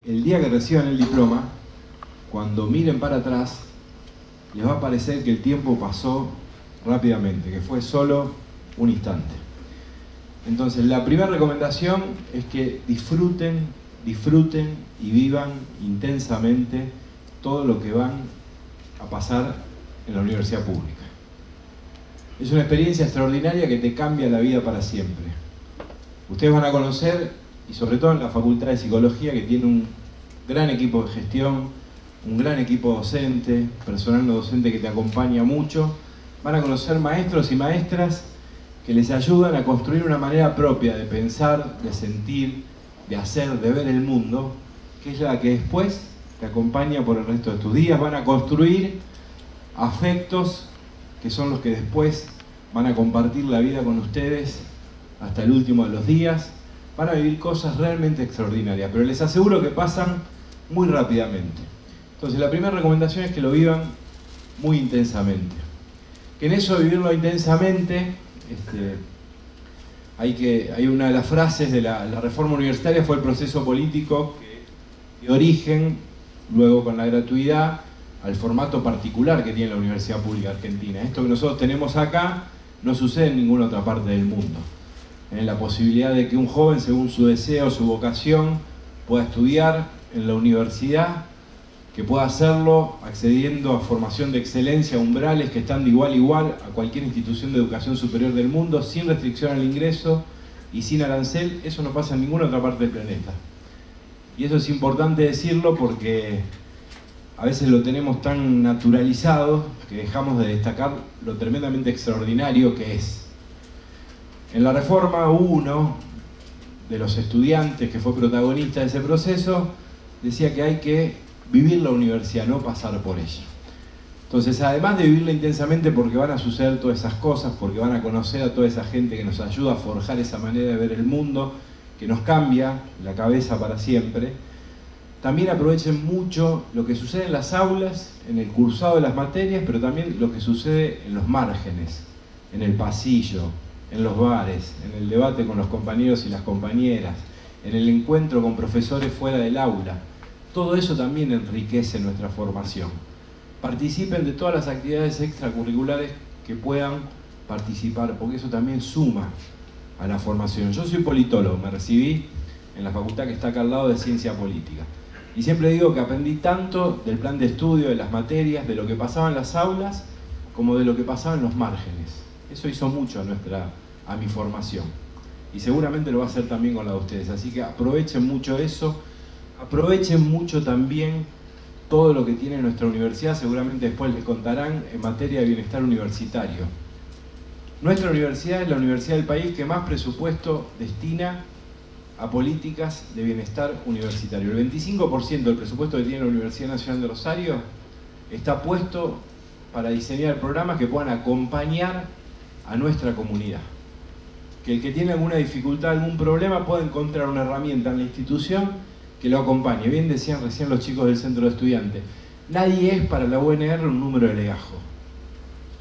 el día que reciban el diploma, cuando miren para atrás, les va a parecer que el tiempo pasó rápidamente, que fue solo un instante. Entonces, la primera recomendación es que disfruten y vivan intensamente todo lo que van a pasar en la universidad pública. Es una experiencia extraordinaria que te cambia la vida para siempre. Ustedes van a conocer, y sobre todo en la Facultad de Psicología, que tiene un gran equipo de gestión, un gran equipo docente, personal no docente que te acompaña mucho. Van a conocer maestros y maestras que les ayudan a construir una manera propia de pensar, de sentir, de hacer, de ver el mundo, que es la que después te acompaña por el resto de tus días. Van a construir afectos que son los que después van a compartir la vida con ustedes hasta el último de los días. Van a vivir cosas realmente extraordinarias, pero les aseguro que pasan muy rápidamente. Entonces, la primera recomendación es que lo vivan muy intensamente. Que en eso de vivirlo intensamente, hay una de las frases de la reforma universitaria fue el proceso político que dio origen, luego con la gratuidad, al formato particular que tiene la Universidad Pública Argentina. Esto que nosotros tenemos acá no sucede en ninguna otra parte del mundo. La posibilidad de que un joven, según su deseo, su vocación, pueda estudiar en la universidad, que pueda hacerlo accediendo a formación de excelencia, umbrales que están de igual a igual a cualquier institución de educación superior del mundo, sin restricción al ingreso y sin arancel. Eso no pasa en ninguna otra parte del planeta. Y eso es importante decirlo porque a veces lo tenemos tan naturalizado que dejamos de destacar lo tremendamente extraordinario que es. En la reforma, uno de los estudiantes que fue protagonista de ese proceso decía que hay que vivir la universidad, no pasar por ella. Entonces, además de vivirla intensamente porque van a suceder todas esas cosas, porque van a conocer a toda esa gente que nos ayuda a forjar esa manera de ver el mundo, que nos cambia la cabeza para siempre, también aprovechen mucho lo que sucede en las aulas, en el cursado de las materias, pero también lo que sucede en los márgenes, en el pasillo, en los bares, en el debate con los compañeros y las compañeras, en el encuentro con profesores fuera del aula. Todo eso también enriquece nuestra formación. Participen de todas las actividades extracurriculares que puedan participar, porque eso también suma a la formación. Yo soy politólogo, me recibí en la facultad que está acá al lado de Ciencia Política. Y siempre digo que aprendí tanto del plan de estudio, de las materias, de lo que pasaba en las aulas, como de lo que pasaba en los márgenes. Eso hizo mucho a mi formación. Y seguramente lo va a hacer también con la de ustedes. Así que aprovechen mucho eso. Aprovechen mucho también todo lo que tiene nuestra universidad. Seguramente después les contarán en materia de bienestar universitario. Nuestra universidad es la universidad del país que más presupuesto destina a políticas de bienestar universitario. El 25% del presupuesto que tiene la Universidad Nacional de Rosario está puesto para diseñar programas que puedan acompañar a nuestra comunidad. Que el que tiene alguna dificultad, algún problema, pueda encontrar una herramienta en la institución que lo acompañe. Bien decían recién los chicos del centro de estudiantes, nadie es para la UNR un número de legajo.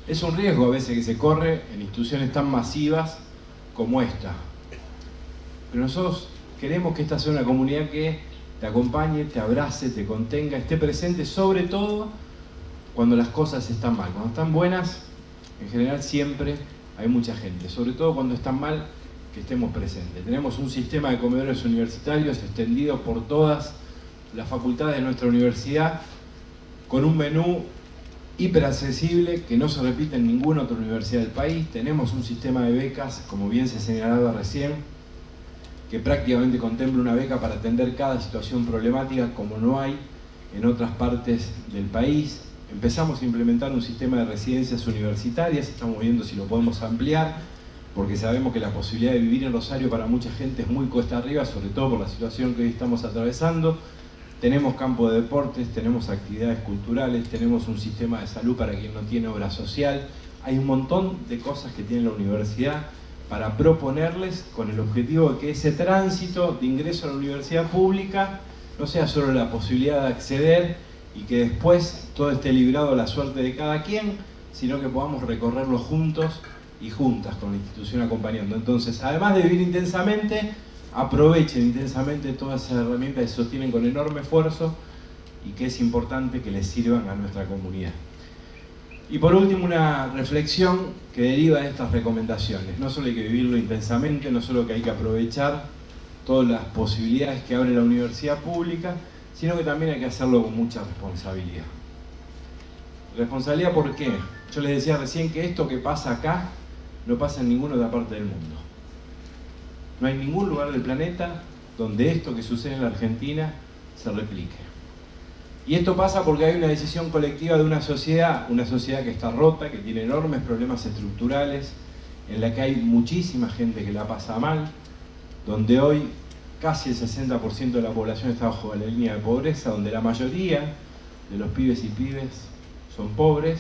Es un riesgo a veces que se corre en instituciones tan masivas como esta. Pero nosotros queremos que esta sea una comunidad que te acompañe, te abrace, te contenga, esté presente, sobre todo cuando las cosas están mal. Cuando están buenas, en general siempre hay mucha gente. Sobre todo cuando están mal, que estemos presentes. Tenemos un sistema de comedores universitarios extendido por todas las facultades de nuestra universidad, con un menú hiperaccesible que no se repite en ninguna otra universidad del país. Tenemos un sistema de becas, como bien se señalaba recién, que prácticamente contempla una beca para atender cada situación problemática como no hay en otras partes del país. Empezamos a implementar un sistema de residencias universitarias, estamos viendo si lo podemos ampliar, porque sabemos que la posibilidad de vivir en Rosario para mucha gente es muy cuesta arriba, sobre todo por la situación que hoy estamos atravesando. Tenemos campo de deportes, tenemos actividades culturales, tenemos un sistema de salud para quien no tiene obra social. Hay un montón de cosas que tiene la universidad para proponerles con el objetivo de que ese tránsito de ingreso a la universidad pública no sea solo la posibilidad de acceder y que después todo esté librado a la suerte de cada quien, sino que podamos recorrerlo juntos y juntas con la institución acompañando. Entonces, además de vivir intensamente, aprovechen intensamente todas esas herramientas que se sostienen con enorme esfuerzo y que es importante que les sirvan a nuestra comunidad. Y por último, una reflexión que deriva de estas recomendaciones. No solo hay que vivirlo intensamente, no solo que hay que aprovechar todas las posibilidades que abre la universidad pública, sino que también hay que hacerlo con mucha responsabilidad. ¿Responsabilidad por qué? Yo les decía recién que esto que pasa acá no pasa en ninguna otra parte del mundo. No hay ningún lugar del planeta donde esto que sucede en la Argentina se replique. Y esto pasa porque hay una decisión colectiva de una sociedad que está rota, que tiene enormes problemas estructurales, en la que hay muchísima gente que la pasa mal, donde hoy casi el 60% de la población está bajo la línea de pobreza, donde la mayoría de los pibes y pibes son pobres,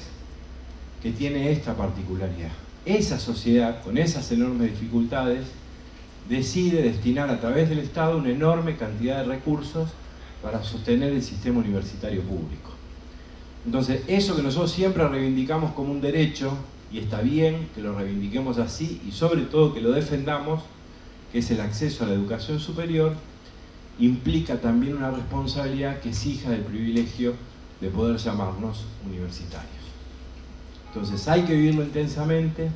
que tiene esta particularidad. Esa sociedad, con esas enormes dificultades, decide destinar a través del Estado una enorme cantidad de recursos para sostener el sistema universitario público. Entonces, eso que nosotros siempre reivindicamos como un derecho, y está bien que lo reivindiquemos así, y sobre todo que lo defendamos, que es el acceso a la educación superior, implica también una responsabilidad que es hija del privilegio de poder llamarnos universitarios. Entonces, hay que vivirlo intensamente,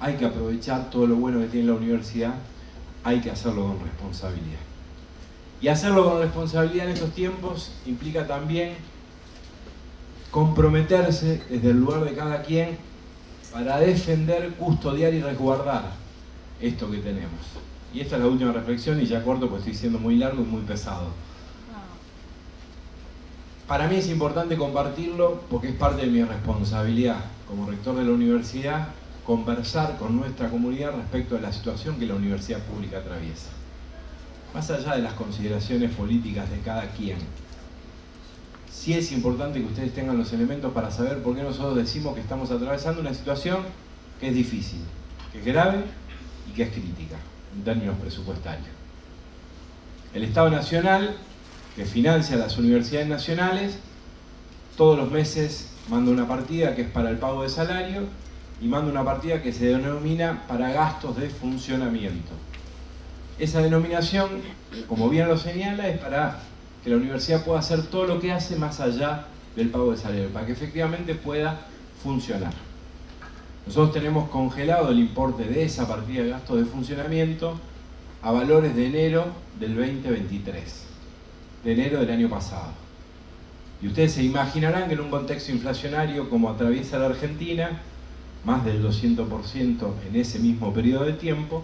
hay que aprovechar todo lo bueno que tiene la universidad, hay que hacerlo con responsabilidad. Y hacerlo con responsabilidad en estos tiempos implica también comprometerse desde el lugar de cada quien para defender, custodiar y resguardar esto que tenemos. Y esta es la última reflexión y ya corto porque estoy siendo muy largo y muy pesado. Para mí es importante compartirlo porque es parte de mi responsabilidad como rector de la universidad conversar con nuestra comunidad respecto a la situación que la universidad pública atraviesa. Más allá de las consideraciones políticas de cada quien, sí es importante que ustedes tengan los elementos para saber por qué nosotros decimos que estamos atravesando una situación que es difícil, que es grave y que es crítica en términos presupuestarios. El Estado Nacional, que financia las universidades nacionales, todos los meses manda una partida que es para el pago de salario y manda una partida que se denomina para gastos de funcionamiento. Esa denominación, como bien lo señala, es para que la universidad pueda hacer todo lo que hace más allá del pago de salario, para que efectivamente pueda funcionar. Nosotros tenemos congelado el importe de esa partida de gastos de funcionamiento a valores de enero del 2023, de enero del año pasado. Y ustedes se imaginarán que en un contexto inflacionario como atraviesa la Argentina, más del 200% en ese mismo periodo de tiempo,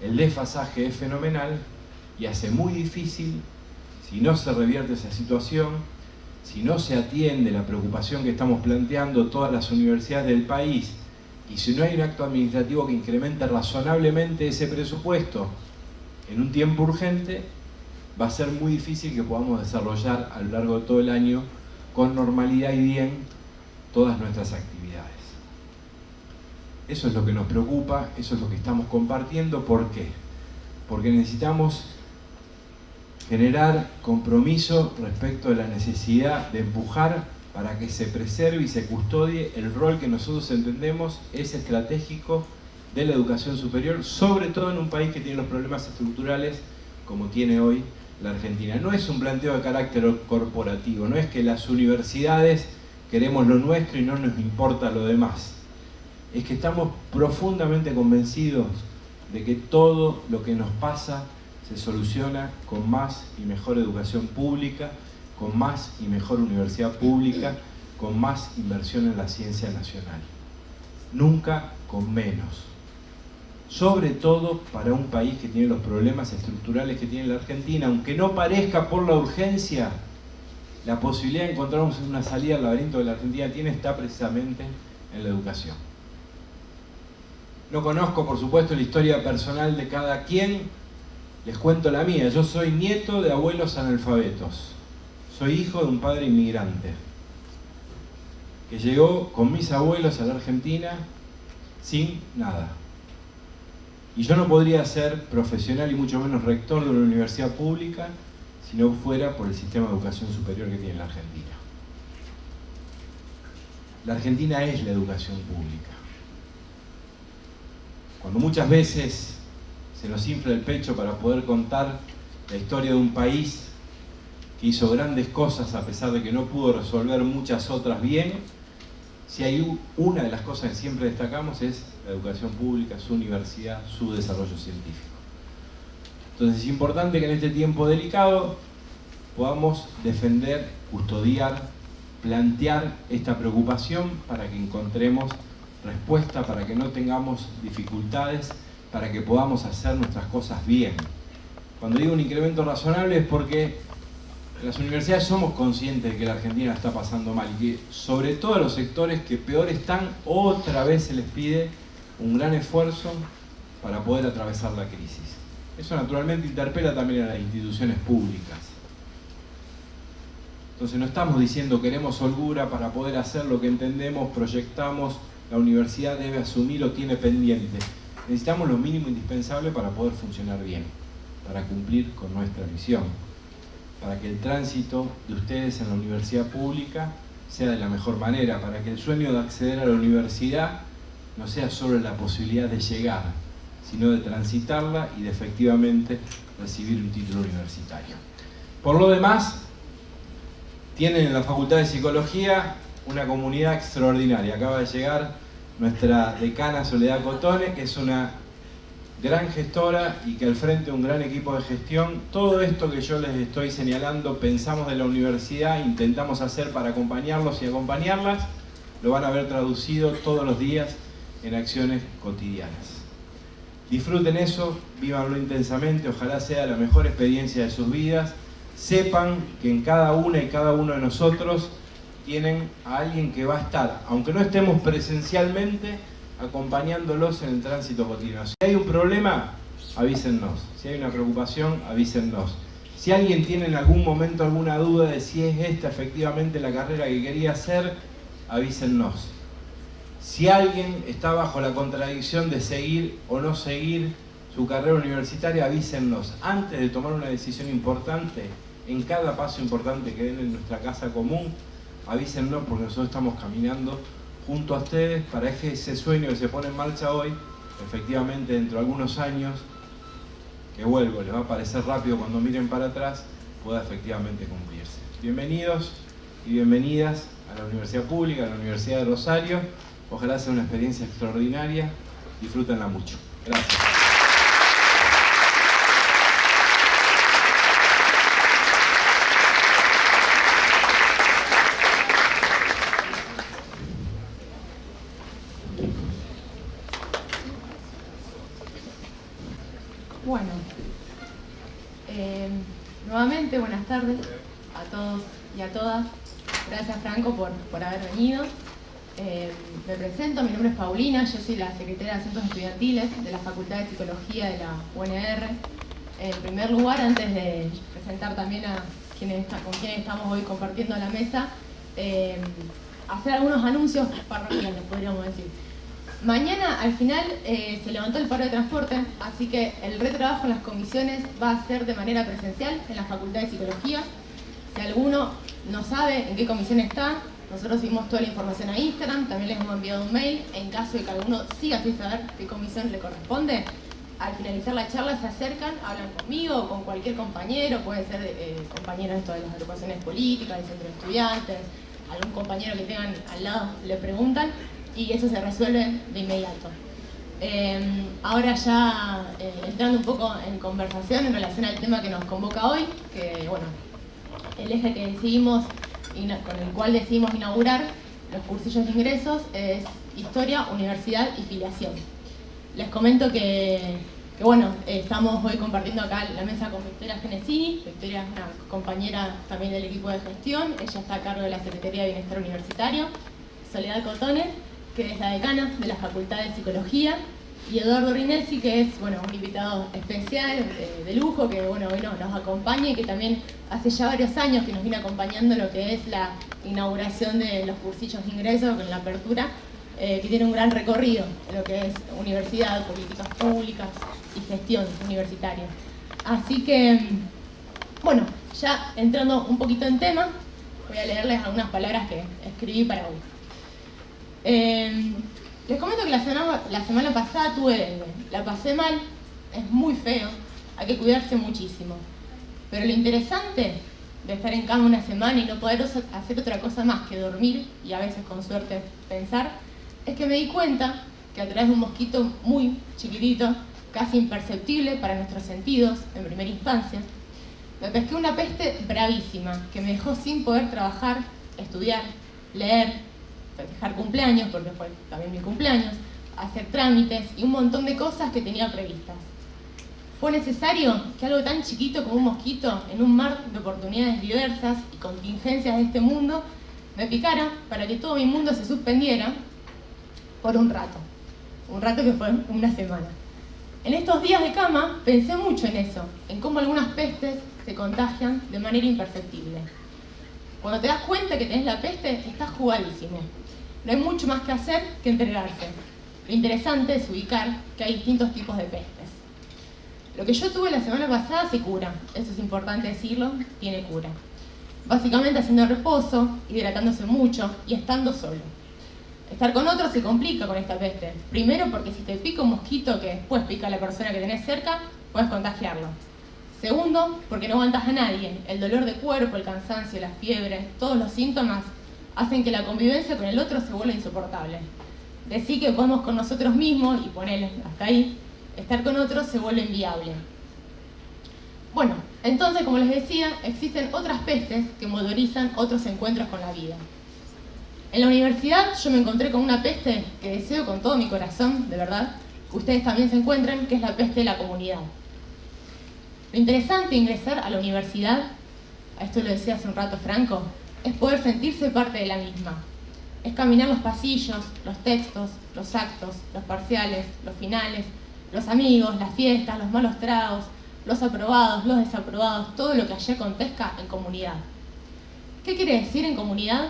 el desfasaje es fenomenal y hace muy difícil, si no se revierte esa situación, si no se atiende la preocupación que estamos planteando todas las universidades del país y si no hay un acto administrativo que incremente razonablemente ese presupuesto en un tiempo urgente, va a ser muy difícil que podamos desarrollar a lo largo de todo el año con normalidad y bien todas nuestras actividades. Eso es lo que nos preocupa, eso es lo que estamos compartiendo. ¿Por qué? Porque necesitamos generar compromiso respecto de la necesidad de empujar para que se preserve y se custodie el rol que nosotros entendemos es estratégico de la educación superior, sobre todo en un país que tiene los problemas estructurales como tiene hoy la Argentina. No es un planteo de carácter corporativo, no es que las universidades queremos lo nuestro y no nos importa lo demás. Es que estamos profundamente convencidos de que todo lo que nos pasa se soluciona con más y mejor educación pública, con más y mejor universidad pública, con más inversión en la ciencia nacional. Nunca con menos. Sobre todo para un país que tiene los problemas estructurales que tiene la Argentina, aunque no parezca por la urgencia, la posibilidad de encontrarnos una salida al laberinto que la Argentina tiene está precisamente en la educación. No conozco, por supuesto, la historia personal de cada quien, les cuento la mía. Yo soy nieto de abuelos analfabetos, soy hijo de un padre inmigrante que llegó con mis abuelos a la Argentina sin nada. Y yo no podría ser profesional y mucho menos rector de una universidad pública si no fuera por el sistema de educación superior que tiene la Argentina. La Argentina es la educación pública. Cuando muchas veces se nos infla el pecho para poder contar la historia de un país que hizo grandes cosas a pesar de que no pudo resolver muchas otras bien. Si hay una de las cosas que siempre destacamos es la educación pública, su universidad, su desarrollo científico. Entonces es importante que en este tiempo delicado podamos defender, custodiar, plantear esta preocupación para que encontremos respuesta, para que no tengamos dificultades, para que podamos hacer nuestras cosas bien. Cuando digo un incremento razonable es porque en las universidades somos conscientes de que la Argentina está pasando mal y que sobre todo a los sectores que peor están, otra vez se les pide un gran esfuerzo para poder atravesar la crisis. Eso naturalmente interpela también a las instituciones públicas. Entonces no estamos diciendo queremos holgura para poder hacer lo que entendemos, proyectamos, la universidad debe asumir o tiene pendiente. Necesitamos lo mínimo indispensable para poder funcionar bien, para cumplir con nuestra misión, para que el tránsito de ustedes en la universidad pública sea de la mejor manera, para que el sueño de acceder a la universidad no sea solo la posibilidad de llegar, sino de transitarla y de efectivamente recibir un título universitario. Por lo demás, tienen en la Facultad de Psicología una comunidad extraordinaria. Acaba de llegar nuestra decana Soledad Cotone, que es una gran gestora y que al frente de un gran equipo de gestión, todo esto que yo les estoy señalando, pensamos de la universidad, intentamos hacer para acompañarlos y acompañarlas, lo van a ver traducido todos los días en acciones cotidianas. Disfruten eso, vívanlo intensamente, ojalá sea la mejor experiencia de sus vidas. Sepan que en cada una y cada uno de nosotros tienen a alguien que va a estar, aunque no estemos presencialmente, acompañándolos en el tránsito cotidiano. Si hay un problema, avísennos. Si hay una preocupación, avísennos. Si alguien tiene en algún momento alguna duda de si es esta efectivamente la carrera que quería hacer, avísennos. Si alguien está bajo la contradicción de seguir o no seguir su carrera universitaria, avísennos. Antes de tomar una decisión importante, en cada paso importante que den en nuestra casa común, avísennos porque nosotros estamos caminando junto a ustedes para que ese sueño que se pone en marcha hoy, efectivamente dentro de algunos años, que vuelvo, les va a parecer rápido cuando miren para atrás, pueda efectivamente cumplirse. Bienvenidos y bienvenidas a la Universidad Pública, a la Universidad de Rosario. Ojalá sea una experiencia extraordinaria. Disfrútenla mucho. Gracias. Bueno, nuevamente buenas tardes a todos y a todas. Gracias, Franco, por haber venido. Me presento, mi nombre es Paulina, yo soy la secretaria de Asuntos Estudiantiles de la Facultad de Psicología de la UNR. En primer lugar, antes de presentar también a con quienes estamos hoy compartiendo la mesa, hacer algunos anuncios parroquiales, podríamos decir. Mañana, al final, se levantó el paro de transporte, así que el retrabajo en las comisiones va a ser de manera presencial en la Facultad de Psicología. Si alguno no sabe en qué comisión está, nosotros subimos toda la información a Instagram, también les hemos enviado un mail. En caso de que alguno siga sin saber qué comisión le corresponde, al finalizar la charla se acercan, hablan conmigo o con cualquier compañero, puede ser compañeros de las agrupaciones políticas, del centro de estudiantes, algún compañero que tengan al lado le preguntan y eso se resuelve de inmediato. Ahora ya entrando un poco en conversación en relación al tema que nos convoca hoy, que bueno, el eje que decidimos con el cual decidimos inaugurar los cursillos de ingresos es Historia, Universidad y Filiación. Les comento que bueno, estamos hoy compartiendo acá la mesa con Victoria Genesini. Victoria es una compañera también del equipo de gestión, ella está a cargo de la Secretaría de Bienestar Universitario. Soledad Cotone, que es la decana de la Facultad de Psicología, y Eduardo Rinesi, que es bueno, un invitado especial de lujo, que bueno, hoy nos acompaña y que también hace ya varios años que nos viene acompañando lo que es la inauguración de los cursillos de ingreso, con la apertura, que tiene un gran recorrido en lo que es universidad, políticas públicas y gestión universitaria. Así que, bueno, ya entrando un poquito en tema, voy a leerles algunas palabras que escribí para hoy. Les comento que la semana pasada la pasé mal, es muy feo, hay que cuidarse muchísimo. Pero lo interesante de estar en cama una semana y no poder hacer otra cosa más que dormir y a veces con suerte pensar, es que me di cuenta que a través de un mosquito muy chiquitito, casi imperceptible para nuestros sentidos en primera instancia, me pesqué una peste bravísima que me dejó sin poder trabajar, estudiar, leer, festejar cumpleaños, porque fue también mi cumpleaños, hacer trámites y un montón de cosas que tenía previstas. Fue necesario que algo tan chiquito como un mosquito, en un mar de oportunidades diversas y contingencias de este mundo, me picara para que todo mi mundo se suspendiera por un rato que fue una semana. En estos días de cama pensé mucho en eso, en cómo algunas pestes se contagian de manera imperceptible. Cuando te das cuenta que tenés la peste, estás jugadísimo. No hay mucho más que hacer que entregarse. Lo interesante es ubicar que hay distintos tipos de pestes. Lo que yo tuve la semana pasada se cura, eso es importante decirlo, tiene cura. Básicamente haciendo reposo, hidratándose mucho y estando solo. Estar con otros se complica con esta peste. Primero porque si te pica un mosquito que después pica a la persona que tenés cerca, puedes contagiarlo. Segundo, porque no aguantas a nadie. El dolor de cuerpo, el cansancio, la fiebre, todos los síntomas hacen que la convivencia con el otro se vuelva insoportable. Decir que podemos con nosotros mismos y ponerle hasta ahí, estar con otros se vuelve inviable. Bueno, entonces, como les decía, existen otras pestes que motorizan otros encuentros con la vida. En la universidad yo me encontré con una peste que deseo con todo mi corazón, de verdad, que ustedes también se encuentren, que es la peste de la comunidad. Lo interesante de ingresar a la universidad, a esto lo decía hace un rato Franco, es poder sentirse parte de la misma. Es caminar los pasillos, los textos, los actos, los parciales, los finales, los amigos, las fiestas, los malos tragos, los aprobados, los desaprobados, todo lo que allí acontezca en comunidad. ¿Qué quiere decir en comunidad?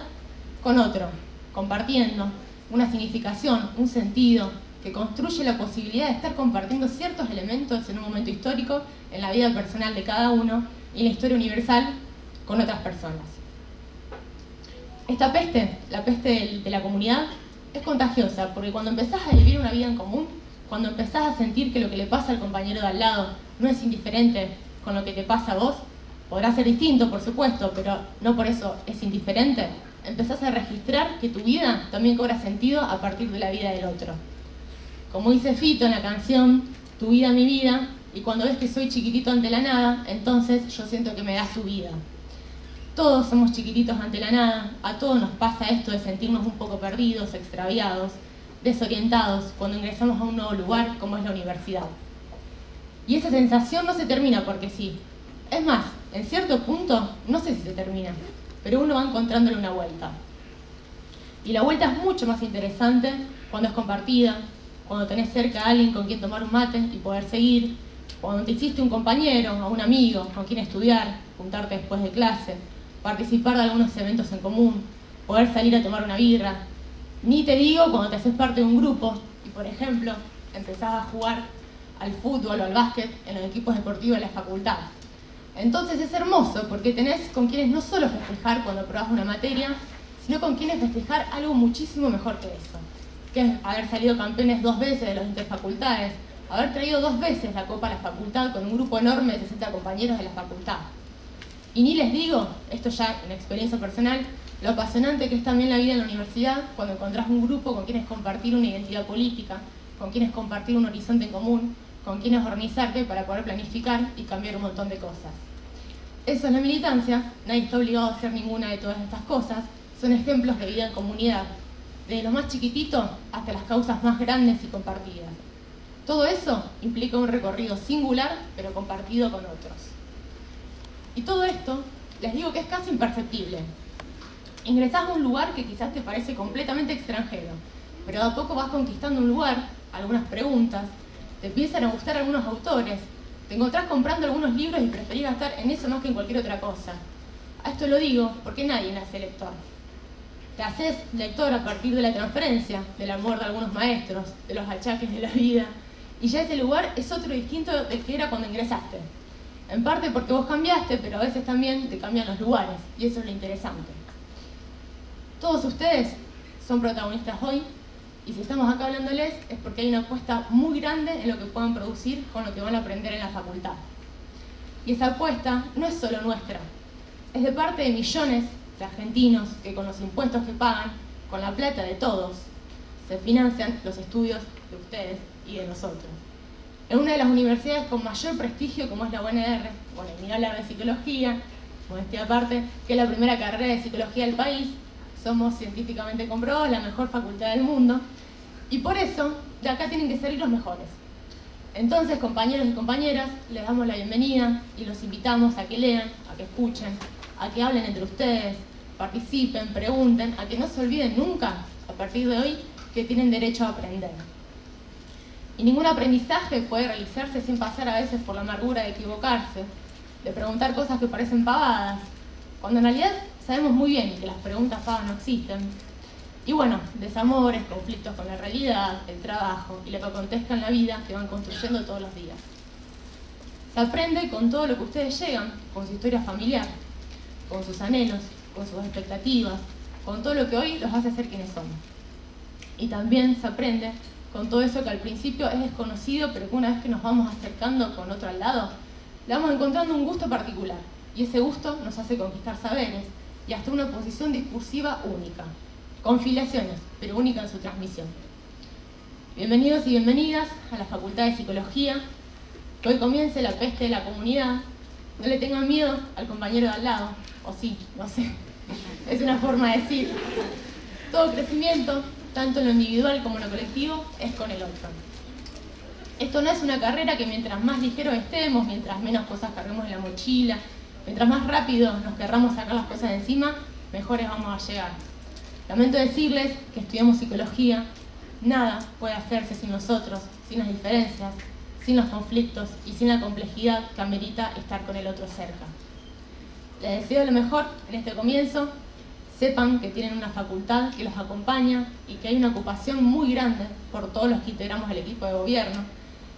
Con otro, compartiendo una significación, un sentido, que construye la posibilidad de estar compartiendo ciertos elementos en un momento histórico, en la vida personal de cada uno y en la historia universal con otras personas. Esta peste, la peste de la comunidad, es contagiosa porque cuando empezás a vivir una vida en común, cuando empezás a sentir que lo que le pasa al compañero de al lado no es indiferente con lo que te pasa a vos, podrá ser distinto, por supuesto, pero no por eso es indiferente, empezás a registrar que tu vida también cobra sentido a partir de la vida del otro. Como dice Fito en la canción, tu vida, mi vida, y cuando ves que soy chiquitito ante la nada, entonces yo siento que me da su vida. Todos somos chiquititos ante la nada, a todos nos pasa esto de sentirnos un poco perdidos, extraviados, desorientados cuando ingresamos a un nuevo lugar como es la universidad. Y esa sensación no se termina porque sí. Es más, en cierto punto, no sé si se termina, pero uno va encontrándole una vuelta. Y la vuelta es mucho más interesante cuando es compartida, cuando tenés cerca a alguien con quien tomar un mate y poder seguir, cuando te hiciste un compañero o un amigo con quien estudiar, juntarte después de clase, participar de algunos eventos en común, poder salir a tomar una birra. Ni te digo cuando te haces parte de un grupo y, por ejemplo, empezás a jugar al fútbol o al básquet en los equipos deportivos de la facultad. Entonces es hermoso porque tenés con quienes no solo festejar cuando aprobás una materia, sino con quienes festejar algo muchísimo mejor que eso, que es haber salido campeones 2 veces de los interfacultades, haber traído 2 veces la copa a la facultad con un grupo enorme de 60 compañeros de la facultad. Y ni les digo, esto ya en experiencia personal, lo apasionante que es también la vida en la universidad cuando encontrás un grupo con quienes compartir una identidad política, con quienes compartir un horizonte en común, con quienes organizarte para poder planificar y cambiar un montón de cosas. Eso es la militancia, nadie está obligado a hacer ninguna de todas estas cosas, son ejemplos de vida en comunidad, desde lo más chiquitito hasta las causas más grandes y compartidas. Todo eso implica un recorrido singular, pero compartido con otros. Y todo esto, les digo que es casi imperceptible. Ingresás a un lugar que quizás te parece completamente extranjero, pero de a poco vas conquistando un lugar, algunas preguntas, te empiezan a gustar algunos autores, te encontrás comprando algunos libros y preferís gastar en eso más que en cualquier otra cosa. A esto lo digo porque nadie nace lector. Te haces lector a partir de la transferencia, del amor de algunos maestros, de los achaques de la vida, y ya ese lugar es otro distinto del que era cuando ingresaste. En parte porque vos cambiaste, pero a veces también te cambian los lugares, y eso es lo interesante. Todos ustedes son protagonistas hoy Y si estamos acá hablándoles es porque hay una apuesta muy grande en lo que puedan producir con lo que van a aprender en la facultad. Y esa apuesta no es solo nuestra, es de parte de millones de argentinos que con los impuestos que pagan, con la plata de todos, se financian los estudios de ustedes y de nosotros. En una de las universidades con mayor prestigio como es la UNR, bueno, y ni hablar de psicología, modestia aparte, que es la primera carrera de psicología del país, somos científicamente comprobados la mejor facultad del mundo, y por eso de acá tienen que salir los mejores. Entonces, compañeros y compañeras, les damos la bienvenida y los invitamos a que lean, a que escuchen, a que hablen entre ustedes, participen, pregunten, a que no se olviden nunca, a partir de hoy, que tienen derecho a aprender. Y ningún aprendizaje puede realizarse sin pasar a veces por la amargura de equivocarse, de preguntar cosas que parecen pavadas, cuando en realidad sabemos muy bien que las preguntas pavadas no existen. Y bueno, desamores, conflictos con la realidad, el trabajo y lo que acontezca en la vida que van construyendo todos los días. Se aprende con todo lo que ustedes llegan, con su historia familiar, con sus anhelos, con sus expectativas, con todo lo que hoy los hace ser quienes son. Y también se aprende con todo eso que al principio es desconocido, pero que una vez que nos vamos acercando con otro al lado, le vamos encontrando un gusto particular. Y ese gusto nos hace conquistar saberes y hasta una posición discursiva única, con filiaciones, pero única en su transmisión. Bienvenidos y bienvenidas a la Facultad de Psicología. Que hoy comience la peste de la comunidad. No le tengan miedo al compañero de al lado, o sí, no sé. Es una forma de decir. Todo crecimiento, tanto en lo individual como en lo colectivo, es con el otro. Esto no es una carrera que mientras más ligeros estemos, mientras menos cosas carguemos en la mochila, mientras más rápido nos querramos sacar las cosas de encima, mejores vamos a llegar. Lamento decirles que estudiamos psicología, nada puede hacerse sin nosotros, sin las diferencias, sin los conflictos y sin la complejidad que amerita estar con el otro cerca. Les deseo lo mejor en este comienzo. Sepan que tienen una facultad que los acompaña y que hay una ocupación muy grande por todos los que integramos el equipo de gobierno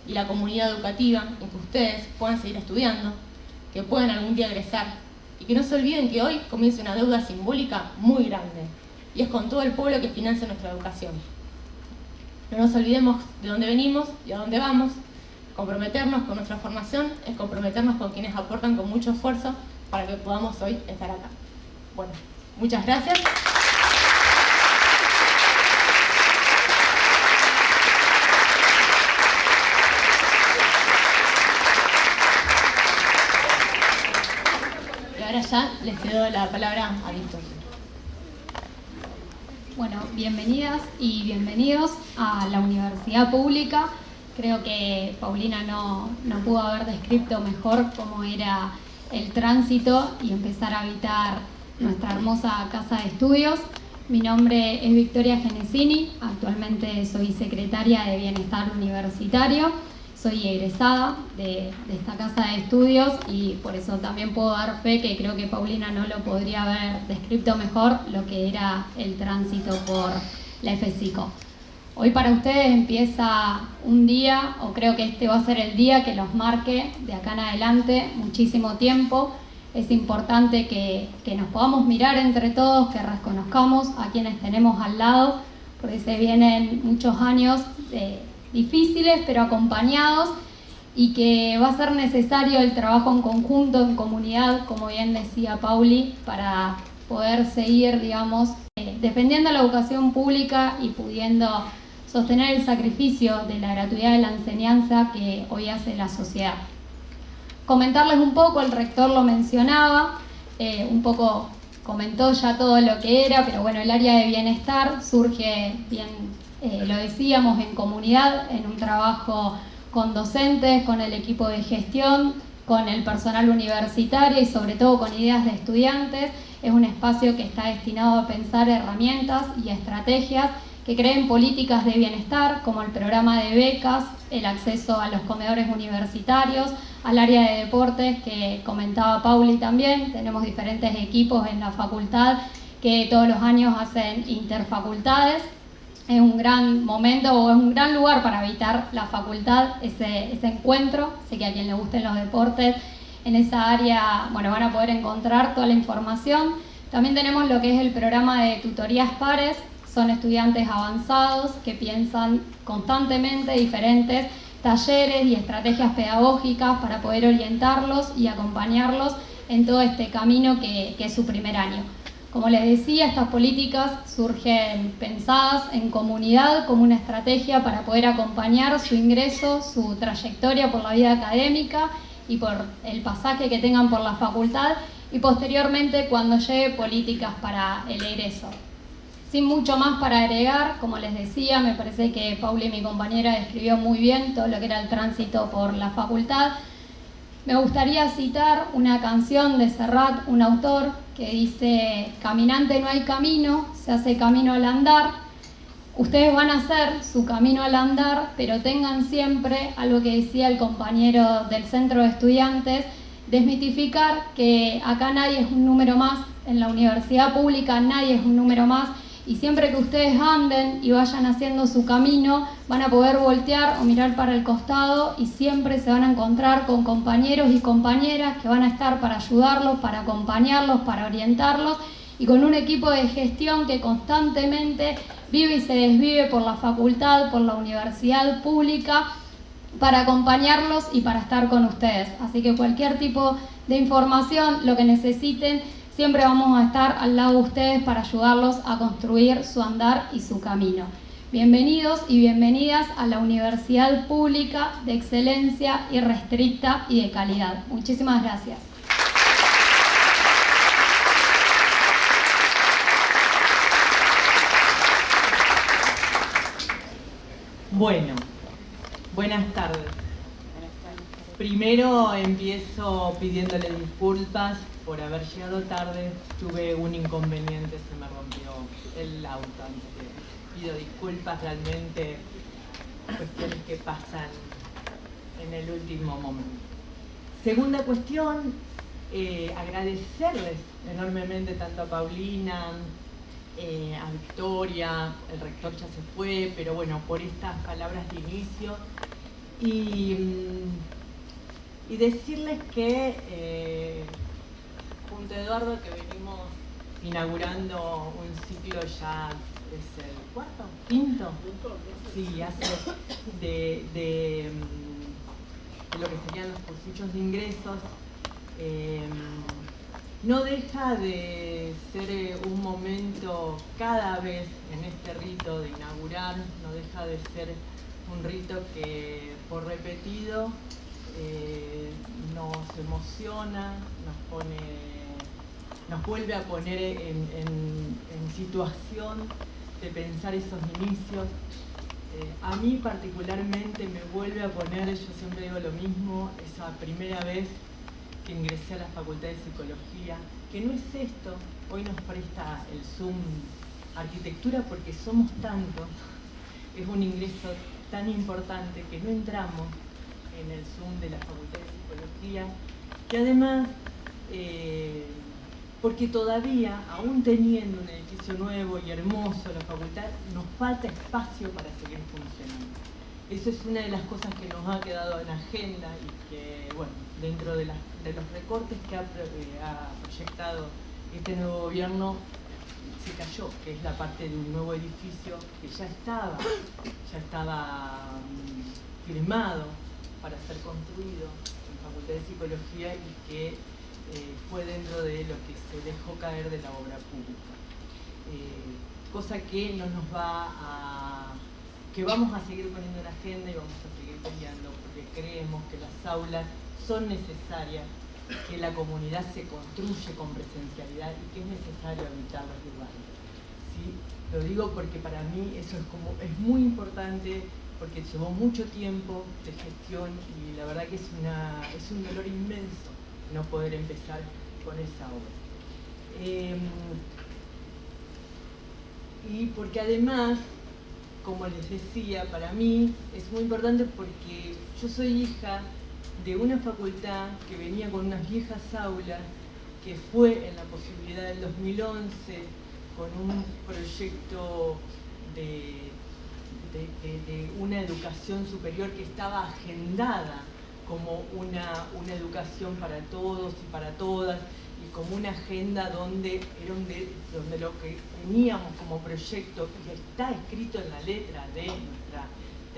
y la comunidad educativa en que ustedes puedan seguir estudiando, que puedan algún día egresar y que no se olviden que hoy comienza una deuda simbólica muy grande y es con todo el pueblo que financia nuestra educación. No nos olvidemos de dónde venimos y a dónde vamos. Comprometernos con nuestra formación es comprometernos con quienes aportan con mucho esfuerzo para que podamos hoy estar acá. Bueno, muchas gracias. Y ahora ya les cedo la palabra a Víctor. Bueno, bienvenidas y bienvenidos a la Universidad Pública. Creo que Paulina no pudo haber descrito mejor cómo era el tránsito y empezar a habitar nuestra hermosa casa de estudios. Mi nombre es Victoria Genesini, actualmente soy secretaria de Bienestar Universitario, soy egresada de esta casa de estudios y por eso también puedo dar fe que creo que Paulina no lo podría haber descrito mejor lo que era el tránsito por la FPSICO. Hoy para ustedes empieza un día, o creo que este va a ser el día que los marque de acá en adelante muchísimo tiempo. Es importante que nos podamos mirar entre todos, que reconozcamos a quienes tenemos al lado, porque se vienen muchos años difíciles, pero acompañados, y que va a ser necesario el trabajo en conjunto, en comunidad, como bien decía Pauli, para poder seguir, digamos, defendiendo la educación pública y pudiendo sostener el sacrificio de la gratuidad de la enseñanza que hoy hace la sociedad. Comentarles un poco, el rector lo mencionaba, un poco comentó ya todo lo que era, pero bueno, el área de bienestar surge, bien lo decíamos, en comunidad, en un trabajo con docentes, con el equipo de gestión, con el personal universitario y sobre todo con ideas de estudiantes. Es un espacio que está destinado a pensar herramientas y estrategias que creen políticas de bienestar, como el programa de becas, el acceso a los comedores universitarios, al área de deportes que comentaba Pauli también. Tenemos diferentes equipos en la facultad que todos los años hacen interfacultades. Es un gran momento o es un gran lugar para habitar la facultad, ese encuentro. Sé que a quien le gusten los deportes, en esa área, bueno, van a poder encontrar toda la información. También tenemos lo que es el programa de tutorías pares. son estudiantes avanzados que piensan constantemente diferentes talleres y estrategias pedagógicas para poder orientarlos y acompañarlos en todo este camino que es su primer año. Como les decía, estas políticas surgen pensadas en comunidad como una estrategia para poder acompañar su ingreso, su trayectoria por la vida académica y por el pasaje que tengan por la facultad, y posteriormente cuando llegue políticas para el egreso. Sin mucho más para agregar, como les decía, me parece que Pauli, mi compañera, describió muy bien todo lo que era el tránsito por la facultad. Me gustaría citar una canción de Serrat, un autor, que dice: caminante no hay camino, se hace camino al andar. Ustedes van a hacer su camino al andar, pero tengan siempre algo que decía el compañero del centro de estudiantes, desmitificar que acá nadie es un número más, en la universidad pública nadie es un número más, y siempre que ustedes anden y vayan haciendo su camino, van a poder voltear o mirar para el costado y siempre se van a encontrar con compañeros y compañeras que van a estar para ayudarlos, para acompañarlos, para orientarlos, y con un equipo de gestión que constantemente vive y se desvive por la facultad, por la universidad pública, para acompañarlos y para estar con ustedes. Así que cualquier tipo de información, lo que necesiten, siempre vamos a estar al lado de ustedes para ayudarlos a construir su andar y su camino. Bienvenidos y bienvenidas a la Universidad Pública de Excelencia Irrestricta y de Calidad. Muchísimas gracias. Bueno, buenas tardes. Primero empiezo pidiéndole disculpas por haber llegado tarde. Tuve un inconveniente, se me rompió el auto. Pido disculpas, realmente cuestiones que pasan en el último momento. Segunda cuestión, agradecerles enormemente tanto a Paulina, a Victoria, el rector ya se fue, pero bueno, por estas palabras de inicio, y decirles que junto a Eduardo, que venimos inaugurando un ciclo ya, ¿es el cuarto? ¿Quinto? Sí, hace de lo que serían los cursillos de ingresos. No deja de ser un momento cada vez en este rito de inaugurar, no deja de ser un rito que por repetido nos emociona, nos vuelve a poner en situación de pensar esos inicios. A mí particularmente me vuelve a poner, yo siempre digo lo mismo, esa primera vez que ingresé a la Facultad de Psicología, que no es esto, hoy nos presta el Zoom arquitectura porque somos tantos, es un ingreso tan importante que no entramos en el Zoom de la Facultad de Psicología, que además, porque todavía, aún teniendo un edificio nuevo y hermoso la facultad, nos falta espacio para seguir funcionando. Eso es una de las cosas que nos ha quedado en agenda y que, bueno, dentro de los recortes que ha proyectado este nuevo gobierno, se cayó, que es la parte de un nuevo edificio que ya estaba firmado para ser construido en Facultad de Psicología y que fue dentro de lo que se dejó caer de la obra pública. Cosa que no nos va a... que vamos a seguir poniendo en la agenda y vamos a seguir peleando porque creemos que las aulas son necesarias, que la comunidad se construye con presencialidad y que es necesario habitar los lugares. ¿Sí? Lo digo porque para mí eso es muy importante, porque llevó mucho tiempo de gestión y la verdad que es un dolor inmenso no poder empezar con esa obra. Y porque además, como les decía, para mí es muy importante porque yo soy hija de una facultad que venía con unas viejas aulas, que fue en la posibilidad del 2011 con un proyecto de una educación superior que estaba agendada como una educación para todos y para todas, y como una agenda donde lo que teníamos como proyecto, y está escrito en la letra de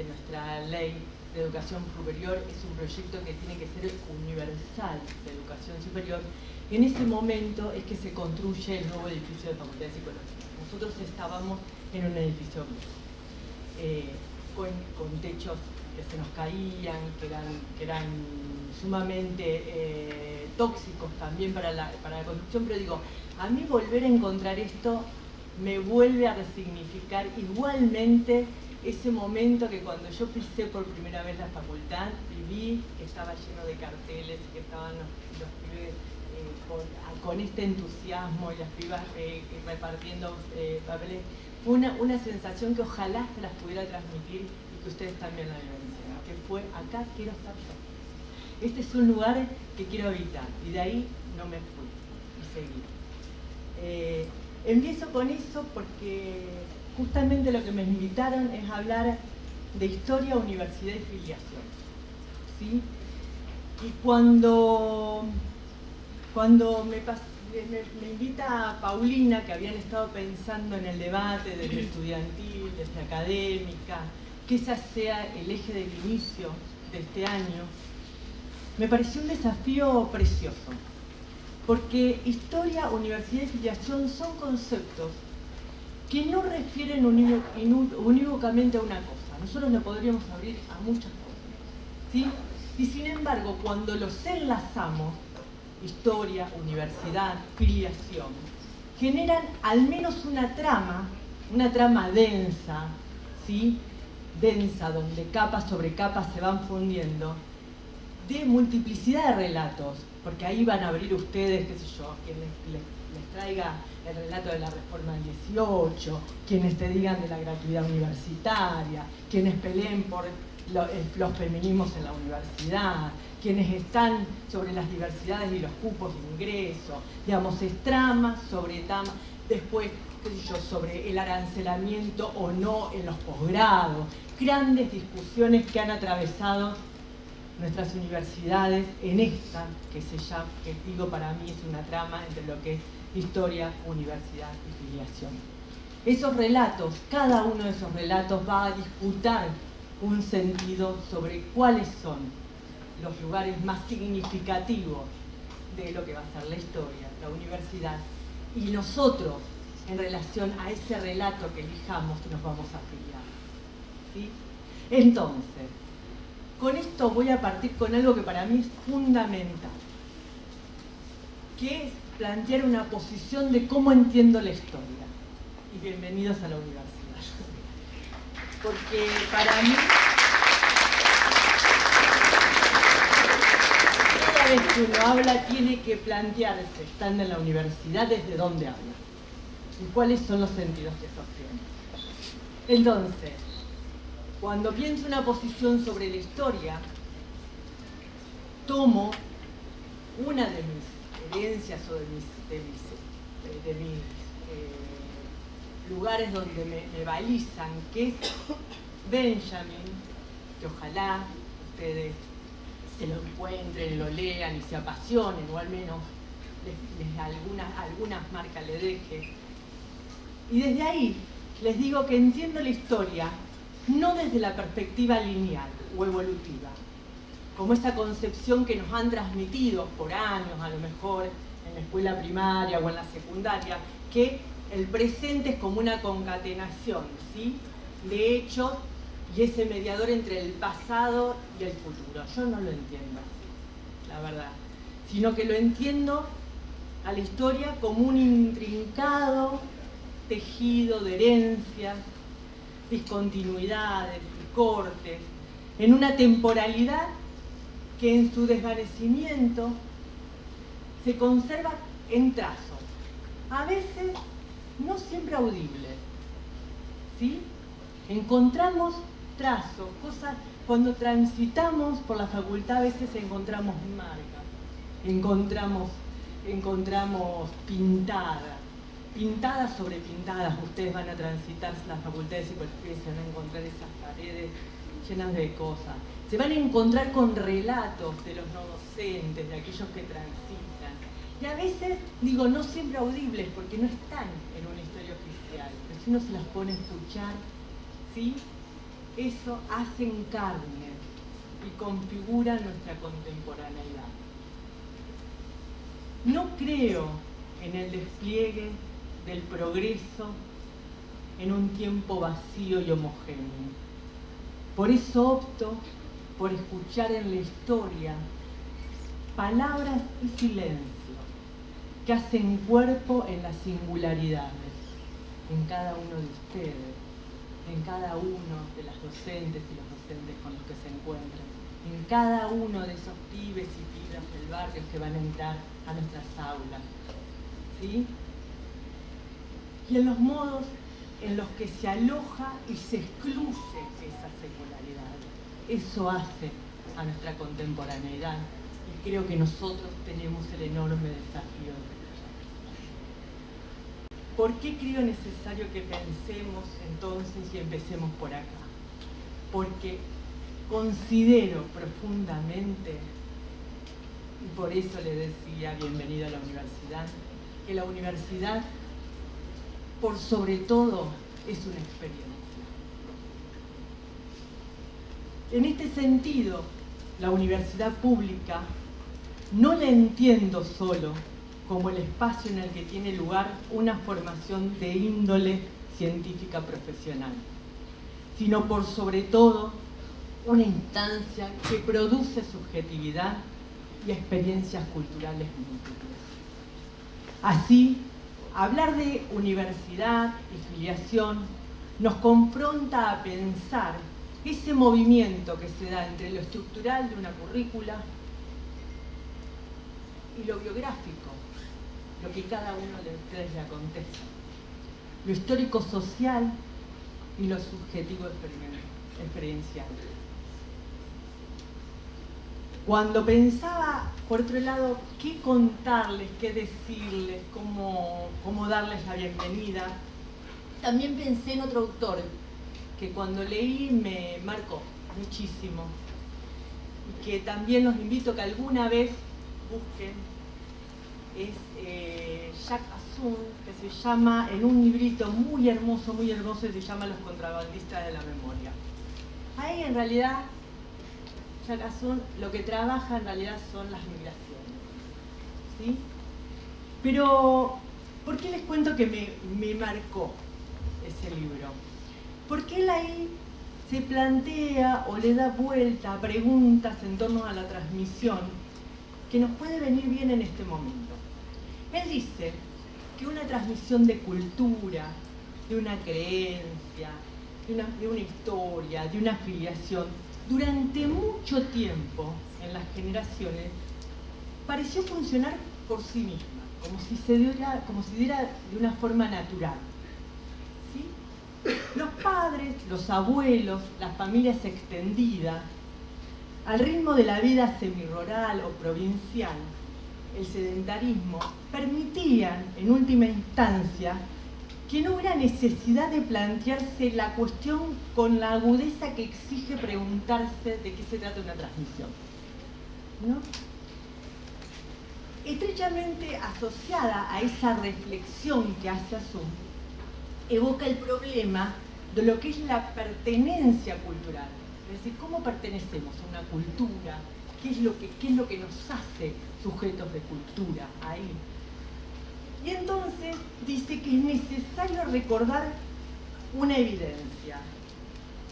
nuestra ley de educación superior, es un proyecto que tiene que ser universal de educación superior. En ese momento es que se construye el nuevo edificio de Facultad de Psicología. Nosotros estábamos en un edificio con techos que se nos caían, que eran sumamente tóxicos también para la construcción, pero digo, a mí volver a encontrar esto me vuelve a resignificar igualmente ese momento que cuando yo pisé por primera vez la facultad, viví que estaba lleno de carteles, que estaban los pibes con este entusiasmo y las pibas repartiendo papeles. Fue una sensación que ojalá se las pudiera transmitir y que ustedes también la vivenciaron, que fue acá quiero estar yo. Este es un lugar que quiero habitar y de ahí no me fui y seguí. Empiezo con eso porque justamente lo que me invitaron es hablar de historia, universidad y filiación, ¿sí? Y cuando me invita Paulina, que habían estado pensando en el debate desde estudiantil, desde académica, que ese sea el eje del inicio de este año, me pareció un desafío precioso, porque historia, universidad y filiación son conceptos que no refieren unívocamente a una cosa. Nosotros lo podríamos abrir a muchas cosas, ¿sí? Y sin embargo, cuando los enlazamos, historia, universidad, filiación, generan al menos una trama densa, ¿sí? Densa, donde capas sobre capas se van fundiendo, de multiplicidad de relatos, porque ahí van a abrir ustedes, qué sé yo, quien les traiga el relato de la reforma del 18, quienes te digan de la gratuidad universitaria, quienes peleen por los feminismos en la universidad, quienes están sobre las diversidades y los cupos de ingreso, digamos, es trama sobre trama, después, qué sé yo, sobre el arancelamiento o no en los posgrados, grandes discusiones que han atravesado nuestras universidades en esta, que digo para mí es una trama entre lo que es historia, universidad y filiación. Esos relatos, cada uno de esos relatos va a disputar un sentido sobre cuáles son los lugares más significativos de lo que va a ser la historia, la universidad, y nosotros, en relación a ese relato que elijamos, nos vamos a afiliar, ¿sí? Entonces, con esto voy a partir con algo que para mí es fundamental, que es plantear una posición de cómo entiendo la historia. Y bienvenidos a la universidad. Porque para mí, cada vez que uno habla tiene que plantearse, estando en la universidad, desde dónde habla y cuáles son los sentidos que sostiene. Entonces, cuando pienso una posición sobre la historia, tomo una de mis herencias o de mis lugares donde me balizan, que es Benjamin, que ojalá ustedes se lo encuentren, lo lean y se apasionen, o al menos algunas marcas le deje. Y desde ahí les digo que entiendo la historia no desde la perspectiva lineal o evolutiva, como esa concepción que nos han transmitido por años, a lo mejor en la escuela primaria o en la secundaria, que el presente es como una concatenación, ¿sí?, de hechos y ese mediador entre el pasado y el futuro. Yo no lo entiendo así, la verdad, sino que lo entiendo a la historia como un intrincado tejido de herencias, discontinuidades y cortes, en una temporalidad que en su desvanecimiento se conserva en trazos, a veces no siempre audibles, ¿sí? Encontramos trazos, cosas, cuando transitamos por la facultad a veces encontramos marcas, encontramos pintadas sobre pintadas. Ustedes van a transitar la facultad de psicología y se van a encontrar esas paredes llenas de cosas. Se van a encontrar con relatos de los no docentes, de aquellos que transitan. Y a veces, digo, no siempre audibles, porque no están en una historia oficial, pero si uno se las pone a escuchar, ¿sí? Eso hacen carne y configura nuestra contemporaneidad. No creo en el despliegue del progreso en un tiempo vacío y homogéneo. Por eso opto por escuchar en la historia palabras y silencio que hacen cuerpo en las singularidades, en cada uno de ustedes, en cada uno de las docentes y los docentes con los que se encuentran, en cada uno de esos pibes y pibas del barrio que van a entrar a nuestras aulas, ¿sí? Y en los modos en los que se aloja y se excluye esa secularidad. Eso hace a nuestra contemporaneidad y creo que nosotros tenemos el enorme desafío de ¿por qué creo necesario que pensemos entonces y empecemos por acá? Porque considero profundamente, y por eso le decía bienvenida a la universidad, que la universidad, por sobre todo, es una experiencia. En este sentido, la universidad pública no la entiendo solo como el espacio en el que tiene lugar una formación de índole científica profesional, sino por sobre todo una instancia que produce subjetividad y experiencias culturales múltiples. Así, hablar de universidad y filiación nos confronta a pensar ese movimiento que se da entre lo estructural de una currícula y lo biográfico, lo que cada uno de ustedes le acontece, lo histórico-social y lo subjetivo experiencial. Cuando pensaba, por otro lado, qué contarles, qué decirles, cómo darles la bienvenida, también pensé en otro autor que cuando leí me marcó muchísimo y que también los invito a que alguna vez busquen. Es Jacques Assun, que se llama, en un librito muy hermoso, se llama Los contrabandistas de la memoria. Ahí en realidad, Jacques Assun lo que trabaja en realidad son las migraciones, ¿sí? Pero, ¿por qué les cuento que me marcó ese libro? Porque él ahí se plantea o le da vuelta a preguntas en torno a la transmisión que nos puede venir bien en este momento. Él dice que una transmisión de cultura, de una creencia, de una historia, de una afiliación, durante mucho tiempo en las generaciones pareció funcionar por sí misma, como si diera de una forma natural. ¿Sí? Los padres, los abuelos, las familias extendidas, al ritmo de la vida semirural o provincial, el sedentarismo, permitían en última instancia que no hubiera necesidad de plantearse la cuestión con la agudeza que exige preguntarse de qué se trata una transmisión, ¿no? Estrechamente asociada a esa reflexión que hace Assun, evoca el problema de lo que es la pertenencia cultural. Es decir, ¿cómo pertenecemos a una cultura? ¿Qué es lo que nos hace sujetos de cultura ahí? Y entonces dice que es necesario recordar una evidencia.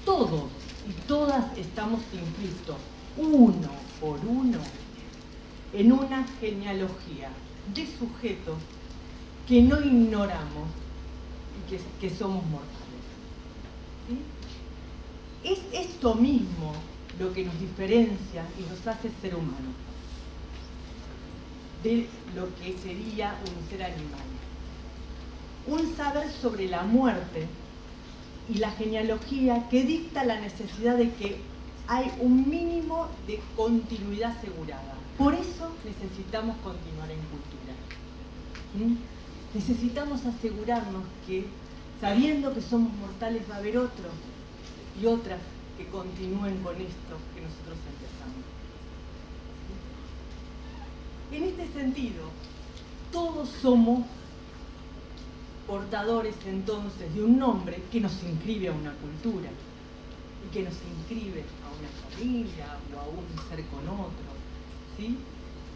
Todos y todas estamos inscritos, uno por uno, en una genealogía de sujetos que no ignoramos y que somos mortales. ¿Sí? Es esto mismo lo que nos diferencia y nos hace ser humanos de lo que sería un ser animal. Un saber sobre la muerte y la genealogía que dicta la necesidad de que hay un mínimo de continuidad asegurada. Por eso necesitamos continuar en cultura. Necesitamos asegurarnos que, sabiendo que somos mortales, va a haber otros y otras que continúen con esto que nosotros empezamos. En este sentido, todos somos portadores entonces de un nombre que nos inscribe a una cultura y que nos inscribe a una familia o a un ser con otro, ¿sí?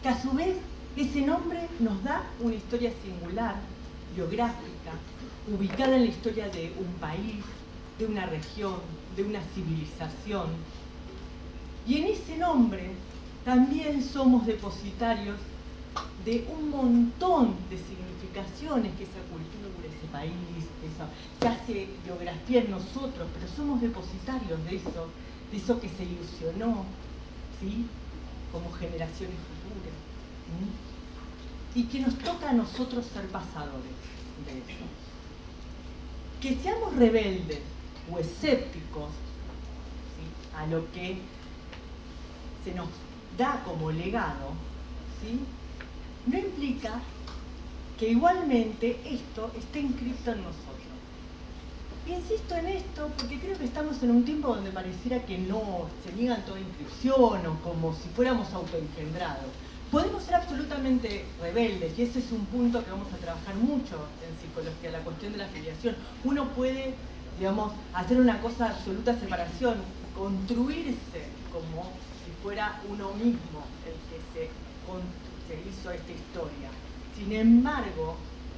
Que a su vez ese nombre nos da una historia singular, biográfica, ubicada en la historia de un país, de una región, de una civilización. Y en ese nombre también somos depositarios de un montón de significaciones que esa cultura, ese país, que hace biografía en nosotros, pero somos depositarios de eso que se ilusionó, ¿sí? Como generaciones futuras. ¿Sí? Y que nos toca a nosotros ser pasadores de eso. Que seamos rebeldes o escépticos, ¿sí? A lo que se nos da como legado, ¿sí? No implica que igualmente esto esté inscrito en nosotros. Insisto en esto porque creo que estamos en un tiempo donde pareciera que no se niegan toda inscripción o como si fuéramos autoengendrados. Podemos ser absolutamente rebeldes y ese es un punto que vamos a trabajar mucho en psicología, la cuestión de la filiación. Uno puede, digamos, hacer una cosa de absoluta separación, construirse como si fuera uno mismo el que se hizo esta historia. Sin embargo,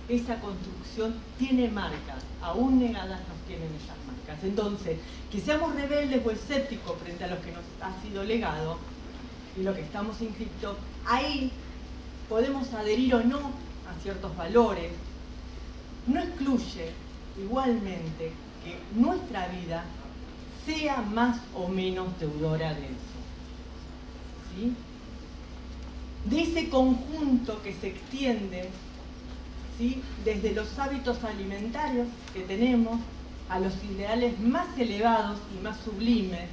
esa construcción tiene marcas, aún negadas nos tienen esas marcas. Entonces, que seamos rebeldes o escépticos frente a lo que nos ha sido legado y lo que estamos inscritos, ahí podemos adherir o no a ciertos valores. No excluye igualmente que nuestra vida sea más o menos deudora de eso. ¿Sí? De ese conjunto que se extiende, ¿sí? Desde los hábitos alimentarios que tenemos a los ideales más elevados y más sublimes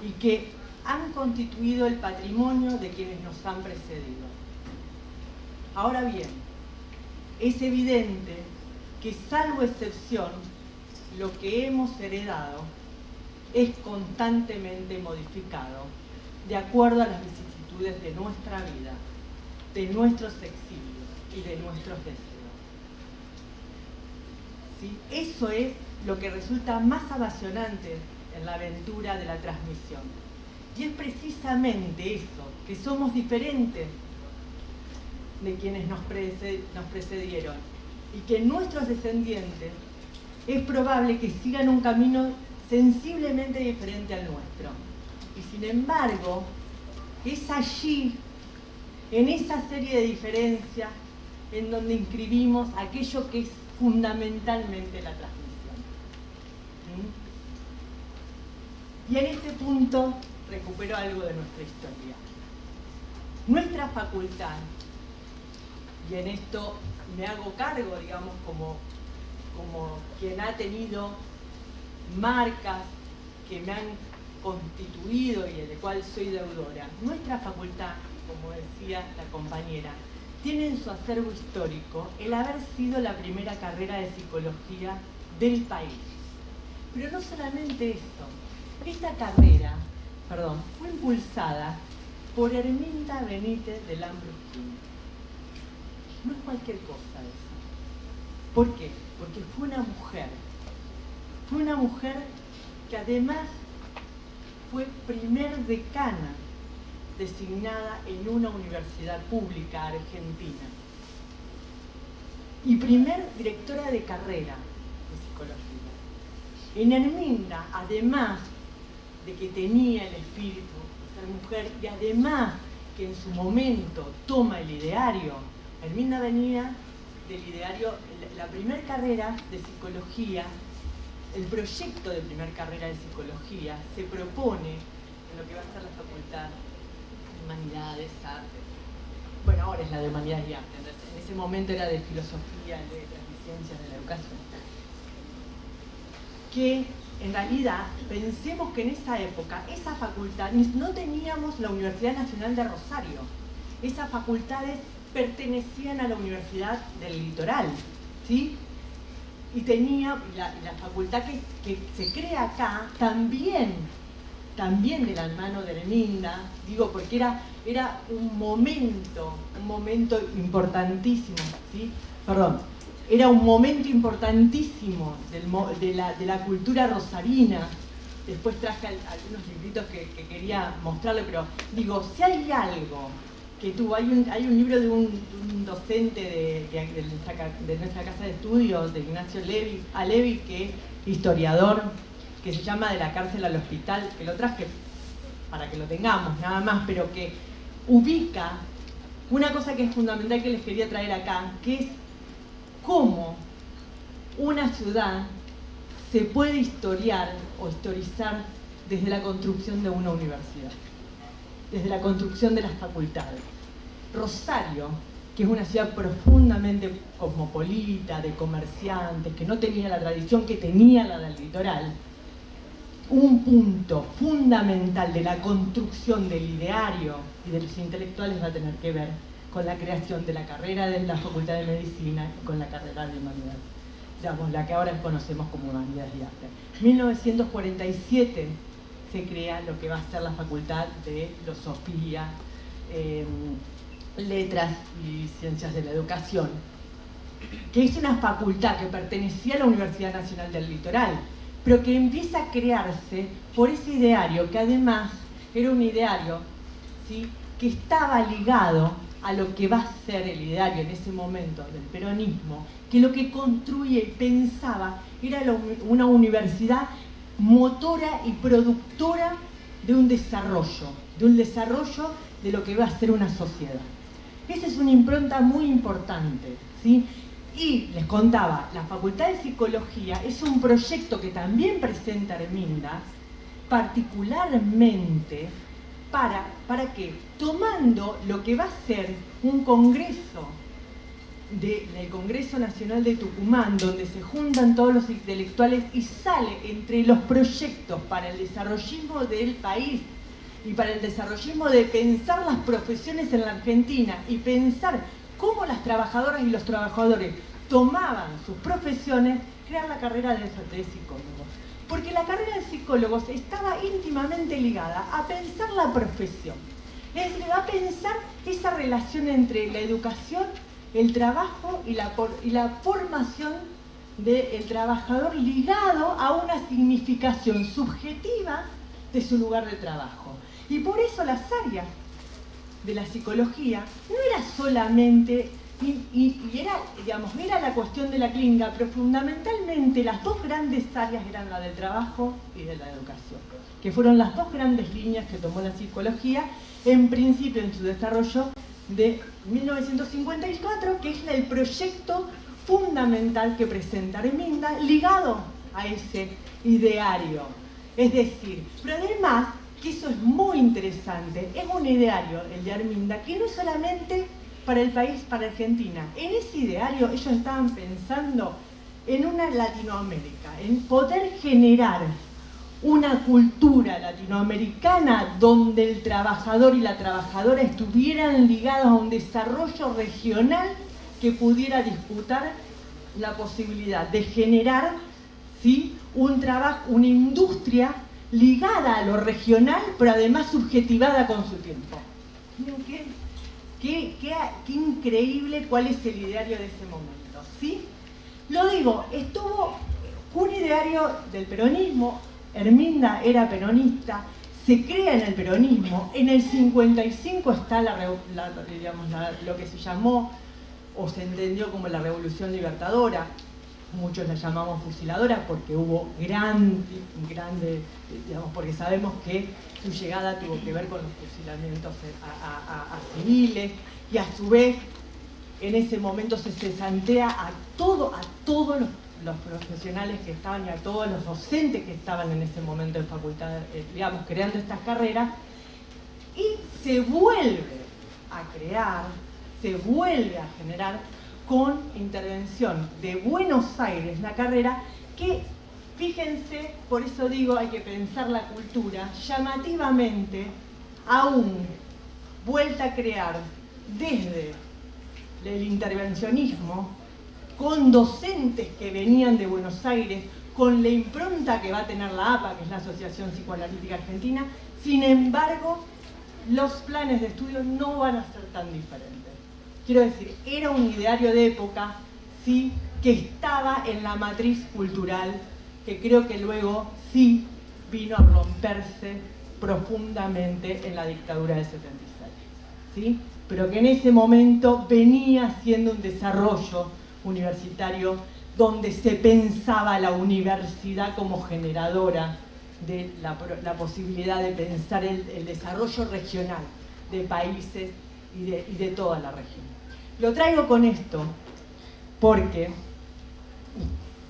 y que han constituido el patrimonio de quienes nos han precedido. Ahora bien, es evidente que salvo excepción, lo que hemos heredado es constantemente modificado de acuerdo a las vicisitudes de nuestra vida, de nuestros exilios y de nuestros deseos. ¿Sí? Eso es lo que resulta más apasionante en la aventura de la transmisión. Y es precisamente eso, que somos diferentes de quienes nos precedieron y que nuestros descendientes es probable que sigan un camino sensiblemente diferente al nuestro. Y sin embargo, es allí, en esa serie de diferencias, en donde inscribimos aquello que es fundamentalmente la transmisión. ¿Mm? Y en este punto recupero algo de nuestra historia. Nuestra facultad, y en esto me hago cargo, digamos, como quien ha tenido marcas que me han constituido y de cual soy deudora. Nuestra facultad, como decía la compañera, tiene en su acervo histórico el haber sido la primera carrera de psicología del país. Pero no solamente esto, esta carrera, fue impulsada por Herminda Benítez de Lambruskin. No es cualquier cosa eso. ¿Por qué? Porque fue una mujer que además fue primer decana designada en una universidad pública argentina y primer directora de carrera de psicología. En Herminda, además de que tenía el espíritu de ser mujer y además que en su momento toma el ideario, Herminda venía del ideario, la primer carrera de psicología, el proyecto de primer carrera de psicología se propone en lo que va a ser la facultad de Humanidades, Artes. Bueno, ahora es la de Humanidades y Artes, en ese momento era de Filosofía, Letras y Ciencias de la Educación. Que en realidad, pensemos que en esa época, esa facultad, no teníamos la Universidad Nacional de Rosario. Esas facultades pertenecían a la Universidad del Litoral, ¿sí? Y tenía la facultad que se crea acá también también de la mano de Erminda, digo porque era un momento importantísimo, ¿sí? Perdón, era un momento importantísimo de la cultura rosarina. Después traje algunos libritos que quería mostrarle, pero digo, si hay algo que tuvo, hay un libro de un docente de nuestra casa de estudios, de Ignacio Alevi, que es historiador, que se llama De la cárcel al hospital, que lo traje para que lo tengamos, nada más, pero que ubica una cosa que es fundamental que les quería traer acá, que es cómo una ciudad se puede historiar o historizar desde la construcción de una universidad, desde la construcción de las facultades. Rosario, que es una ciudad profundamente cosmopolita, de comerciantes, que no tenía la tradición que tenía la del litoral, un punto fundamental de la construcción del ideario y de los intelectuales va a tener que ver con la creación de la carrera de la Facultad de Medicina y con la carrera de Humanidades, digamos, la que ahora conocemos como Humanidades y Arte. En 1947 se crea lo que va a ser la Facultad de Filosofía, Letras y Ciencias de la Educación, que es una facultad que pertenecía a la Universidad Nacional del Litoral, pero que empieza a crearse por ese ideario, que además era un ideario, ¿sí?, que estaba ligado a lo que va a ser el ideario en ese momento del peronismo, que lo que construía y pensaba era una universidad motora y productora de un desarrollo de lo que va a ser una sociedad. Esa es una impronta muy importante, ¿sí? Y les contaba, la Facultad de Psicología es un proyecto que también presenta Erminda, particularmente para que, tomando lo que va a ser un congreso del Congreso Nacional de Tucumán, donde se juntan todos los intelectuales y sale entre los proyectos para el desarrollismo del país y para el desarrollismo de pensar las profesiones en la Argentina y pensar cómo las trabajadoras y los trabajadores tomaban sus profesiones, crear la carrera de psicólogos. Porque la carrera de psicólogos estaba íntimamente ligada a pensar la profesión. Es decir, a pensar esa relación entre la educación, el trabajo y la formación del trabajador ligado a una significación subjetiva de su lugar de trabajo. Y por eso las áreas de la psicología no era solamente, era la cuestión de la clínica, pero fundamentalmente las dos grandes áreas eran la del trabajo y de la educación, que fueron las dos grandes líneas que tomó la psicología, en principio en su desarrollo de 1954, que es el proyecto fundamental que presenta Erminda, ligado a ese ideario. Es decir, pero además, que eso es muy interesante, es un ideario, el de Erminda, que no es solamente para el país, para Argentina. En ese ideario ellos estaban pensando en una Latinoamérica, en poder generar una cultura latinoamericana donde el trabajador y la trabajadora estuvieran ligados a un desarrollo regional que pudiera disputar la posibilidad de generar, ¿sí?, un trabajo, una industria ligada a lo regional, pero además subjetivada con su tiempo. Miren qué increíble cuál es el ideario de ese momento, ¿sí? Lo digo, estuvo un ideario del peronismo. Erminda era peronista, se crea en el peronismo, en el 55 está lo que se llamó o se entendió como la Revolución Libertadora, muchos la llamamos fusiladora porque hubo porque sabemos que su llegada tuvo que ver con los fusilamientos a civiles, y a su vez en ese momento se cesantea a todos los profesionales que estaban y a todos los docentes que estaban en ese momento en facultad, creando estas carreras, y se vuelve a crear, se vuelve a generar con intervención de Buenos Aires la carrera, que fíjense, por eso digo hay que pensar la cultura, llamativamente aún vuelta a crear desde el intervencionismo, con docentes que venían de Buenos Aires, con la impronta que va a tener la APA, que es la Asociación Psicoanalítica Argentina. Sin embargo, los planes de estudio no van a ser tan diferentes. Quiero decir, era un ideario de época, sí, que estaba en la matriz cultural, que creo que luego sí vino a romperse profundamente en la dictadura del 76, ¿sí? Pero que en ese momento venía siendo un desarrollo universitario donde se pensaba la universidad como generadora de la posibilidad de pensar el desarrollo regional de países y de toda la región. Lo traigo con esto porque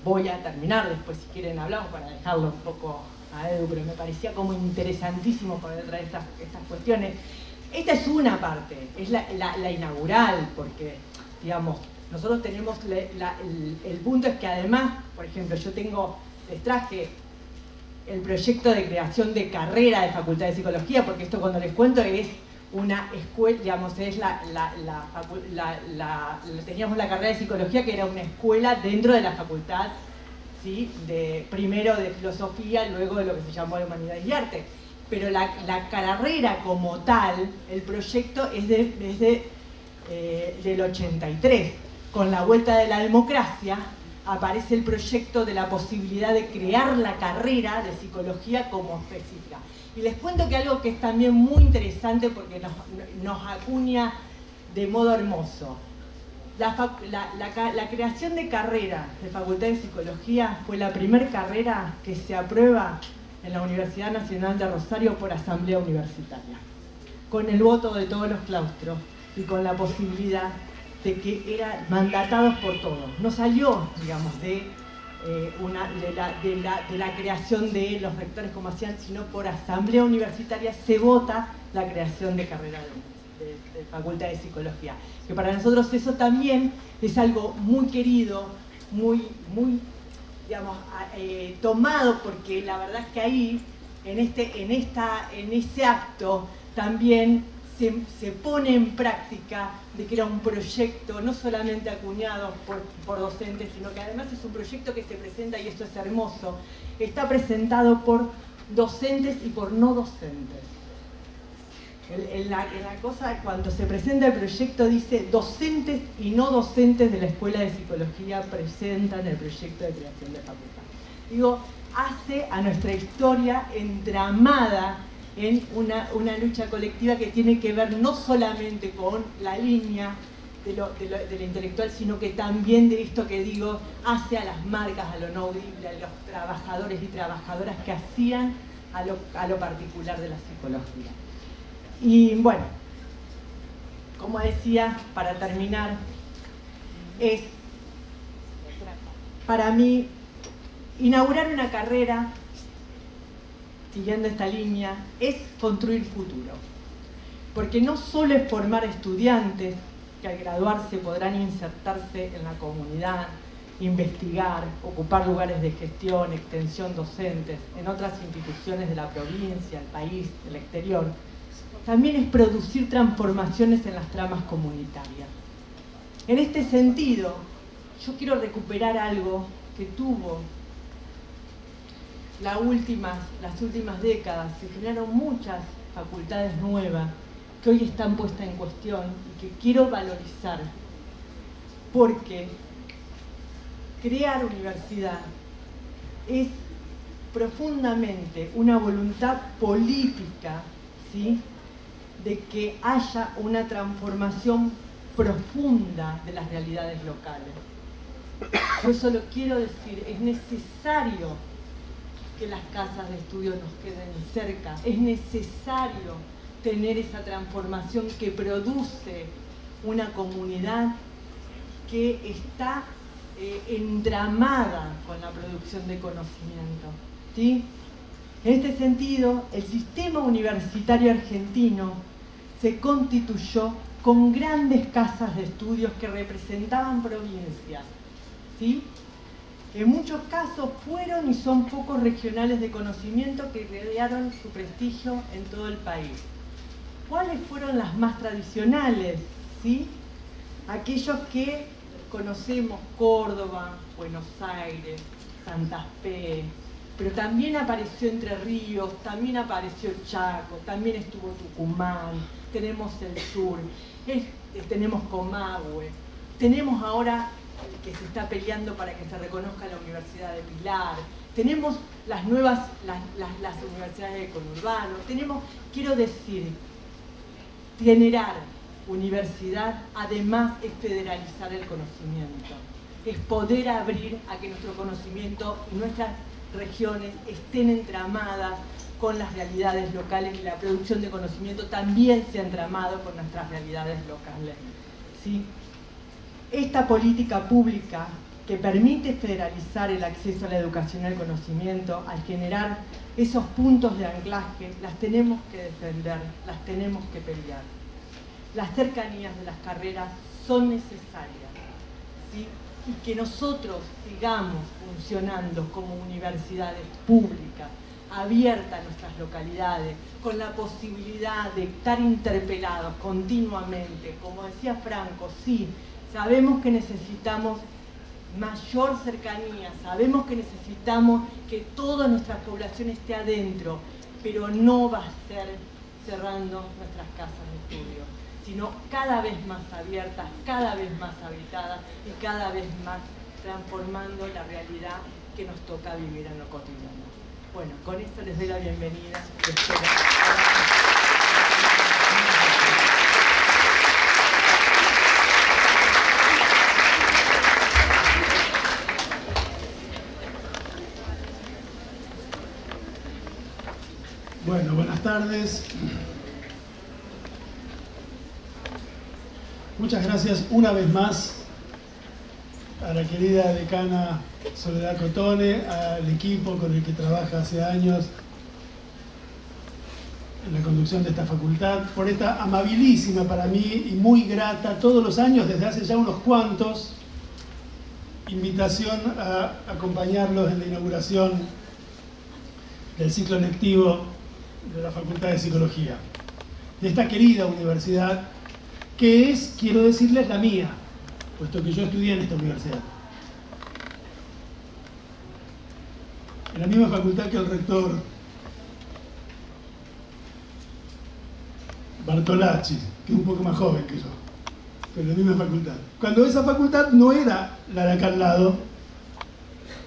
voy a terminar, después si quieren hablamos para dejarlo un poco a Edu, pero me parecía como interesantísimo poder traer estas cuestiones. Esta es una parte, es la inaugural, porque, digamos, nosotros tenemos el punto es que además, por ejemplo, les traje el proyecto de creación de carrera de Facultad de Psicología, porque esto cuando les cuento es una escuela, digamos, es teníamos la carrera de Psicología que era una escuela dentro de la facultad, ¿sí? Primero de Filosofía, luego de lo que se llamó de Humanidades y Arte. Pero la carrera como tal, el proyecto es del 83. Con la vuelta de la democracia aparece el proyecto de la posibilidad de crear la carrera de Psicología como específica. Y les cuento que algo que es también muy interesante porque nos acuña de modo hermoso. La creación de carrera de Facultad de Psicología fue la primera carrera que se aprueba en la Universidad Nacional de Rosario por asamblea universitaria, con el voto de todos los claustros y con la posibilidad de que eran mandatados por todos. No salió, digamos, de la creación de los rectores como hacían, sino por asamblea universitaria se vota la creación de carrera de Facultad de Psicología. Que para nosotros eso también es algo muy querido, muy digamos, tomado, porque la verdad es que ahí, en ese acto, también se pone en práctica de que era un proyecto no solamente acuñado por docentes, sino que además es un proyecto que se presenta, y esto es hermoso, está presentado por docentes y por no docentes. En la cosa, cuando se presenta el proyecto, dice docentes y no docentes de la Escuela de Psicología presentan el proyecto de creación de facultad. Digo, hace a nuestra historia entramada en una lucha colectiva que tiene que ver no solamente con la línea de lo intelectual, sino que también de esto que digo, hace a las marcas, a lo no audible, a los trabajadores y trabajadoras que hacían a lo particular de la psicología. Y bueno, como decía, para terminar, es para mí inaugurar una carrera siguiendo esta línea es construir futuro, porque no solo es formar estudiantes que al graduarse podrán insertarse en la comunidad, investigar, ocupar lugares de gestión, extensión docentes en otras instituciones de la provincia, el país, el exterior. También es producir transformaciones en las tramas comunitarias. En este sentido, yo quiero recuperar algo que tuvo las últimas décadas. Se generaron muchas facultades nuevas que hoy están puestas en cuestión y que quiero valorizar, porque crear universidad es profundamente una voluntad política, ¿sí?, de que haya una transformación profunda de las realidades locales. Yo solo quiero decir, es necesario que las casas de estudio nos queden cerca, es necesario tener esa transformación que produce una comunidad que está entramada con la producción de conocimiento, ¿sí? En este sentido, el sistema universitario argentino se constituyó con grandes casas de estudios que representaban provincias, ¿sí? En muchos casos fueron y son focos regionales de conocimiento que rodearon su prestigio en todo el país. ¿Cuáles fueron las más tradicionales? ¿Sí? Aquellos que conocemos: Córdoba, Buenos Aires, Santa Fe, pero también apareció Entre Ríos, también apareció Chaco, también estuvo Tucumán, tenemos el sur, tenemos Comahue, tenemos ahora que se está peleando para que se reconozca la Universidad de Pilar, tenemos las nuevas, las universidades de conurbano, tenemos, quiero decir, generar universidad además es federalizar el conocimiento, es poder abrir a que nuestro conocimiento y nuestras regiones estén entramadas con las realidades locales y la producción de conocimiento también se ha entramado con nuestras realidades locales, ¿sí? Esta política pública que permite federalizar el acceso a la educación y al conocimiento, al generar esos puntos de anclaje, las tenemos que defender, las tenemos que pelear. Las cercanías de las carreras son necesarias, ¿sí? Y que nosotros sigamos funcionando como universidades públicas, abiertas a nuestras localidades, con la posibilidad de estar interpelados continuamente. Como decía Franco, sí, sabemos que necesitamos mayor cercanía, sabemos que necesitamos que toda nuestra población esté adentro, pero no va a ser cerrando nuestras casas de estudio, sino cada vez más abiertas, cada vez más habitadas y cada vez más transformando la realidad que nos toca vivir en lo cotidiano. Bueno, con esto les doy la bienvenida. Bueno, buenas tardes. Muchas gracias una vez más a la querida decana Soledad Cotone, al equipo con el que trabaja hace años en la conducción de esta facultad, por esta amabilísima para mí y muy grata, todos los años, desde hace ya unos cuantos, invitación a acompañarlos en la inauguración del ciclo lectivo de la Facultad de Psicología, de esta querida universidad, que es, quiero decirles, la mía, puesto que yo estudié en esta universidad. En la misma facultad que el rector Bartolacci, que es un poco más joven que yo, pero en la misma facultad. Cuando esa facultad no era la de acá al lado,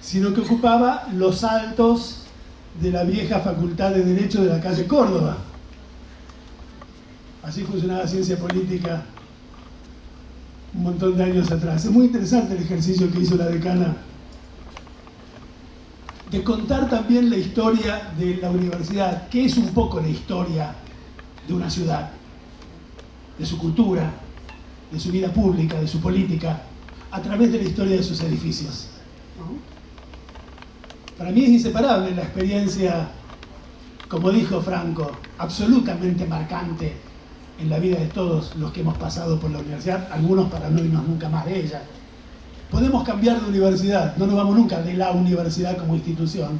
sino que ocupaba los altos de la vieja Facultad de Derecho de la calle Córdoba. Así funcionaba ciencia política un montón de años atrás. Es muy interesante el ejercicio que hizo la decana de contar también la historia de la universidad, que es un poco la historia de una ciudad, de su cultura, de su vida pública, de su política, a través de la historia de sus edificios, ¿no? Para mí es inseparable la experiencia, como dijo Franco, absolutamente marcante en la vida de todos los que hemos pasado por la universidad, algunos para no irnos nunca más de ella. Podemos cambiar de universidad, no nos vamos nunca de la universidad como institución.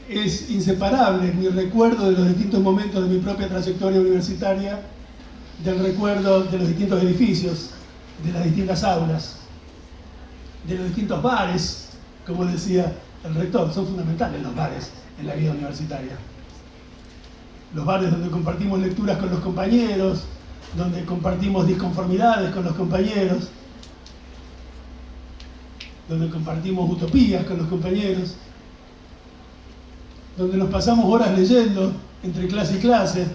Es inseparable mi recuerdo de los distintos momentos de mi propia trayectoria universitaria, del recuerdo de los distintos edificios, de las distintas aulas, de los distintos bares, como decía el rector, son fundamentales los bares en la vida universitaria. Los bares donde compartimos lecturas con los compañeros, donde compartimos disconformidades con los compañeros, donde compartimos utopías con los compañeros, donde nos pasamos horas leyendo entre clase y clase,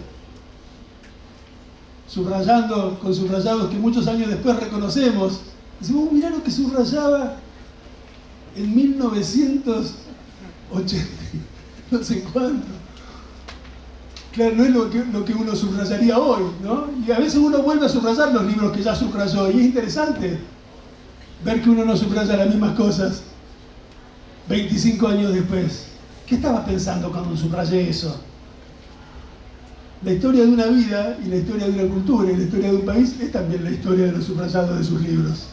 subrayando con subrayados que muchos años después reconocemos. Decimos, mirá lo que subrayaba en 1980, no sé cuánto. Claro, no es lo que uno subrayaría hoy, ¿no? Y a veces uno vuelve a subrayar los libros que ya subrayó, y es interesante ver que uno no subraya las mismas cosas 25 años después. ¿Qué estaba pensando cuando subrayé eso? La historia de una vida y la historia de una cultura y la historia de un país es también la historia de los subrayados de sus libros.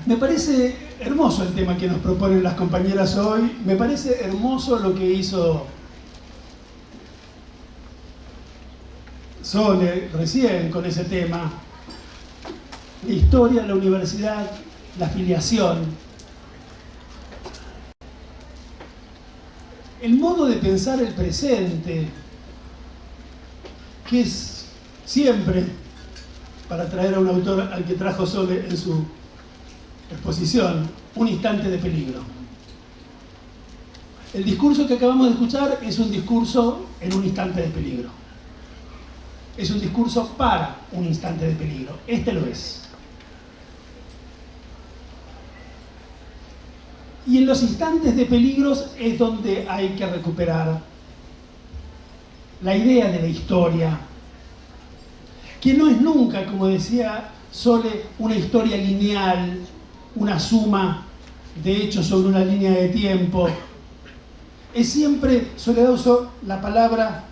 Me parece hermoso el tema que nos proponen las compañeras hoy, me parece hermoso lo que hizo Sole recién con ese tema. la historia de la universidad, la filiación, el modo de pensar el presente, que es siempre, para traer a un autor al que trajo Sole en su exposición, un instante de peligro. El discurso que acabamos de escuchar es un discurso en un instante de peligro. Es un discurso para un instante de peligro. Este lo es. Y en los instantes de peligros es donde hay que recuperar la idea de la historia, que no es nunca, como decía Sole, una historia lineal, una suma de hechos sobre una línea de tiempo. Es siempre, Soledad usó la palabra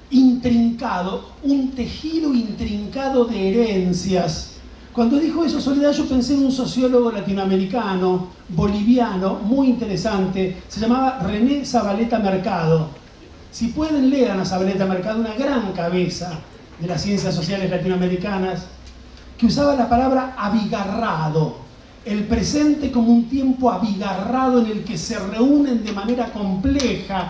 intrincado, un tejido intrincado de herencias. Cuando dijo eso Soledad, yo pensé en un sociólogo latinoamericano, boliviano, muy interesante, se llamaba René Zabaleta Mercado. Si pueden, lean a Zabaleta Mercado, una gran cabeza de las ciencias sociales latinoamericanas, que usaba la palabra abigarrado, el presente como un tiempo abigarrado en el que se reúnen de manera compleja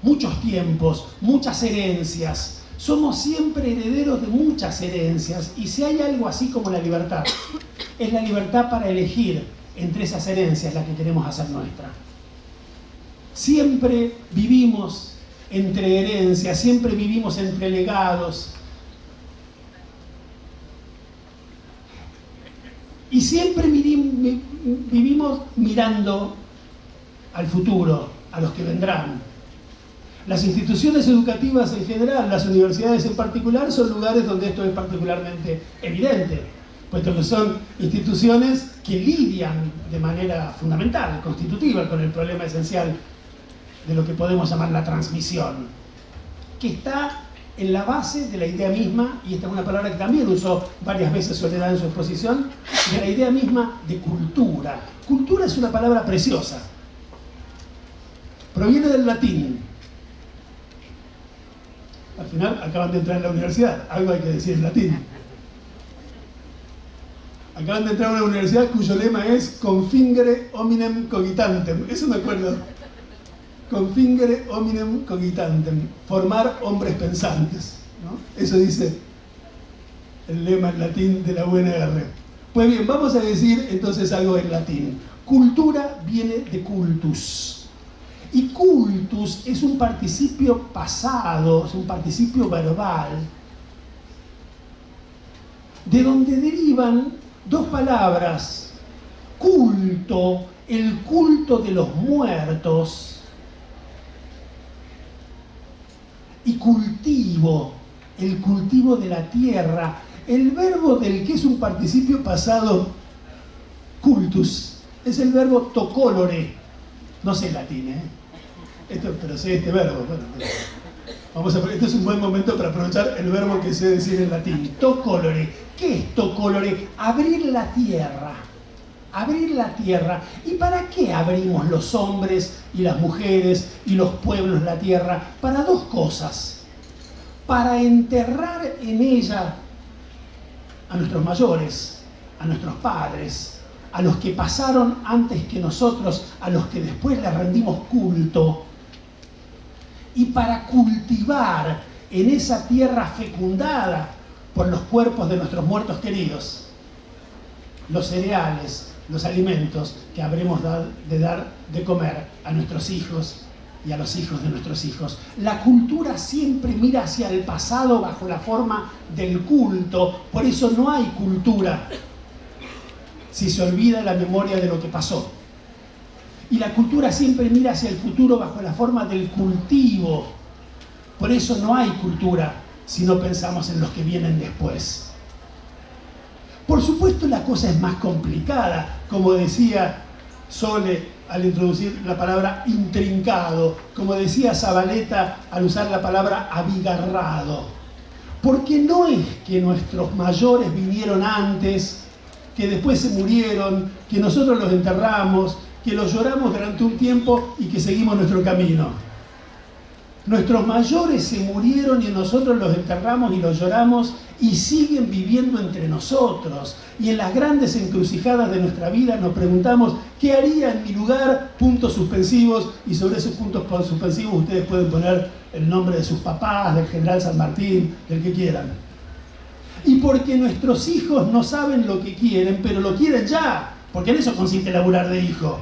muchos tiempos, muchas herencias. Somos siempre herederos de muchas herencias, y si hay algo así como la libertad, es la libertad para elegir entre esas herencias la que queremos hacer nuestra. Siempre vivimos entre herencias, siempre vivimos entre legados, y siempre vivimos mirando al futuro, a los que vendrán. Las instituciones educativas en general, las universidades en particular, son lugares donde esto es particularmente evidente, puesto que son instituciones que lidian de manera fundamental, constitutiva, con el problema esencial de lo que podemos llamar la transmisión, que está en la base de la idea misma, y esta es una palabra que también usó varias veces Soledad en su exposición, de la idea misma de cultura. Cultura es una palabra preciosa. Proviene del latín. Al final acaban de entrar en la universidad, algo hay que decir en latín. Acaban de entrar a una universidad cuyo lema es confingere hominem cogitantem. Eso me acuerdo. Confingere hominem cogitantem. Formar hombres pensantes, ¿no? Eso dice el lema en latín de la UNR. Pues bien, vamos a decir entonces algo en latín. Cultura viene de cultus. Y cultus es un participio pasado, es un participio verbal, de donde derivan dos palabras: culto, el culto de los muertos, y cultivo, el cultivo de la tierra. El verbo del que es un participio pasado, cultus, es el verbo tocolore. No sé latín, pero sé este verbo. Bueno, este es un buen momento para aprovechar el verbo que sé decir en latín. Tocolore. ¿Qué es tocolore? Abrir la tierra. Abrir la tierra. ¿Y para qué abrimos los hombres y las mujeres y los pueblos la tierra? Para dos cosas. Para enterrar en ella a nuestros mayores, a nuestros padres, a los que pasaron antes que nosotros, a los que después les rendimos culto, y para cultivar en esa tierra fecundada por los cuerpos de nuestros muertos queridos los cereales, los alimentos que habremos de dar de comer a nuestros hijos y a los hijos de nuestros hijos. La cultura siempre mira hacia el pasado bajo la forma del culto, por eso no hay cultura si se olvida la memoria de lo que pasó. Y la cultura siempre mira hacia el futuro bajo la forma del cultivo. Por eso no hay cultura si no pensamos en los que vienen después. Por supuesto, la cosa es más complicada, como decía Sole al introducir la palabra intrincado, como decía Zabaleta al usar la palabra abigarrado. Porque no es que nuestros mayores vinieron antes, que después se murieron, que nosotros los enterramos, que los lloramos durante un tiempo y que seguimos nuestro camino. Nuestros mayores se murieron y nosotros los enterramos y los lloramos y siguen viviendo entre nosotros. Y en las grandes encrucijadas de nuestra vida nos preguntamos, ¿qué haría en mi lugar? Puntos suspensivos, y sobre esos puntos suspensivos ustedes pueden poner el nombre de sus papás, del general San Martín, del que quieran. Y porque nuestros hijos no saben lo que quieren, pero lo quieren ya, porque en eso consiste laburar de hijo.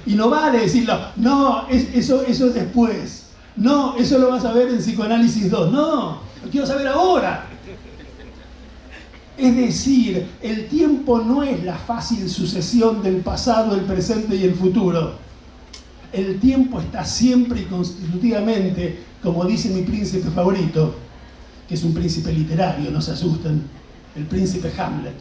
Y no vale decirlo, no, eso es después. No, eso lo vas a ver en Psicoanálisis 2. No, lo quiero saber ahora. Es decir, el tiempo no es la fácil sucesión del pasado, el presente y el futuro. El tiempo está siempre y constitutivamente, como dice mi príncipe favorito, que es un príncipe literario, no se asusten, el príncipe Hamlet,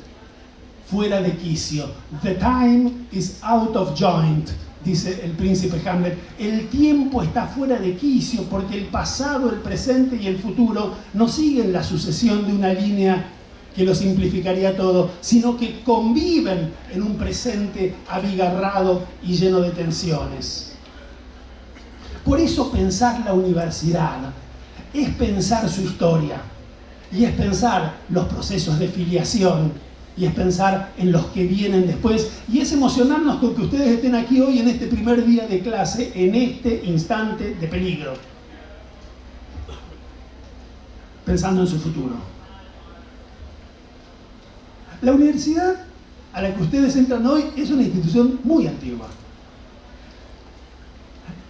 fuera de quicio. The time is out of joint, dice el príncipe Hamlet. El tiempo está fuera de quicio porque el pasado, el presente y el futuro no siguen la sucesión de una línea que lo simplificaría todo, sino que conviven en un presente abigarrado y lleno de tensiones. Por eso pensar la universidad es pensar su historia, y es pensar los procesos de filiación, y es pensar en los que vienen después, y es emocionarnos con que ustedes estén aquí hoy en este primer día de clase, en este instante de peligro, pensando en su futuro. La universidad a la que ustedes entran hoy es una institución muy antigua.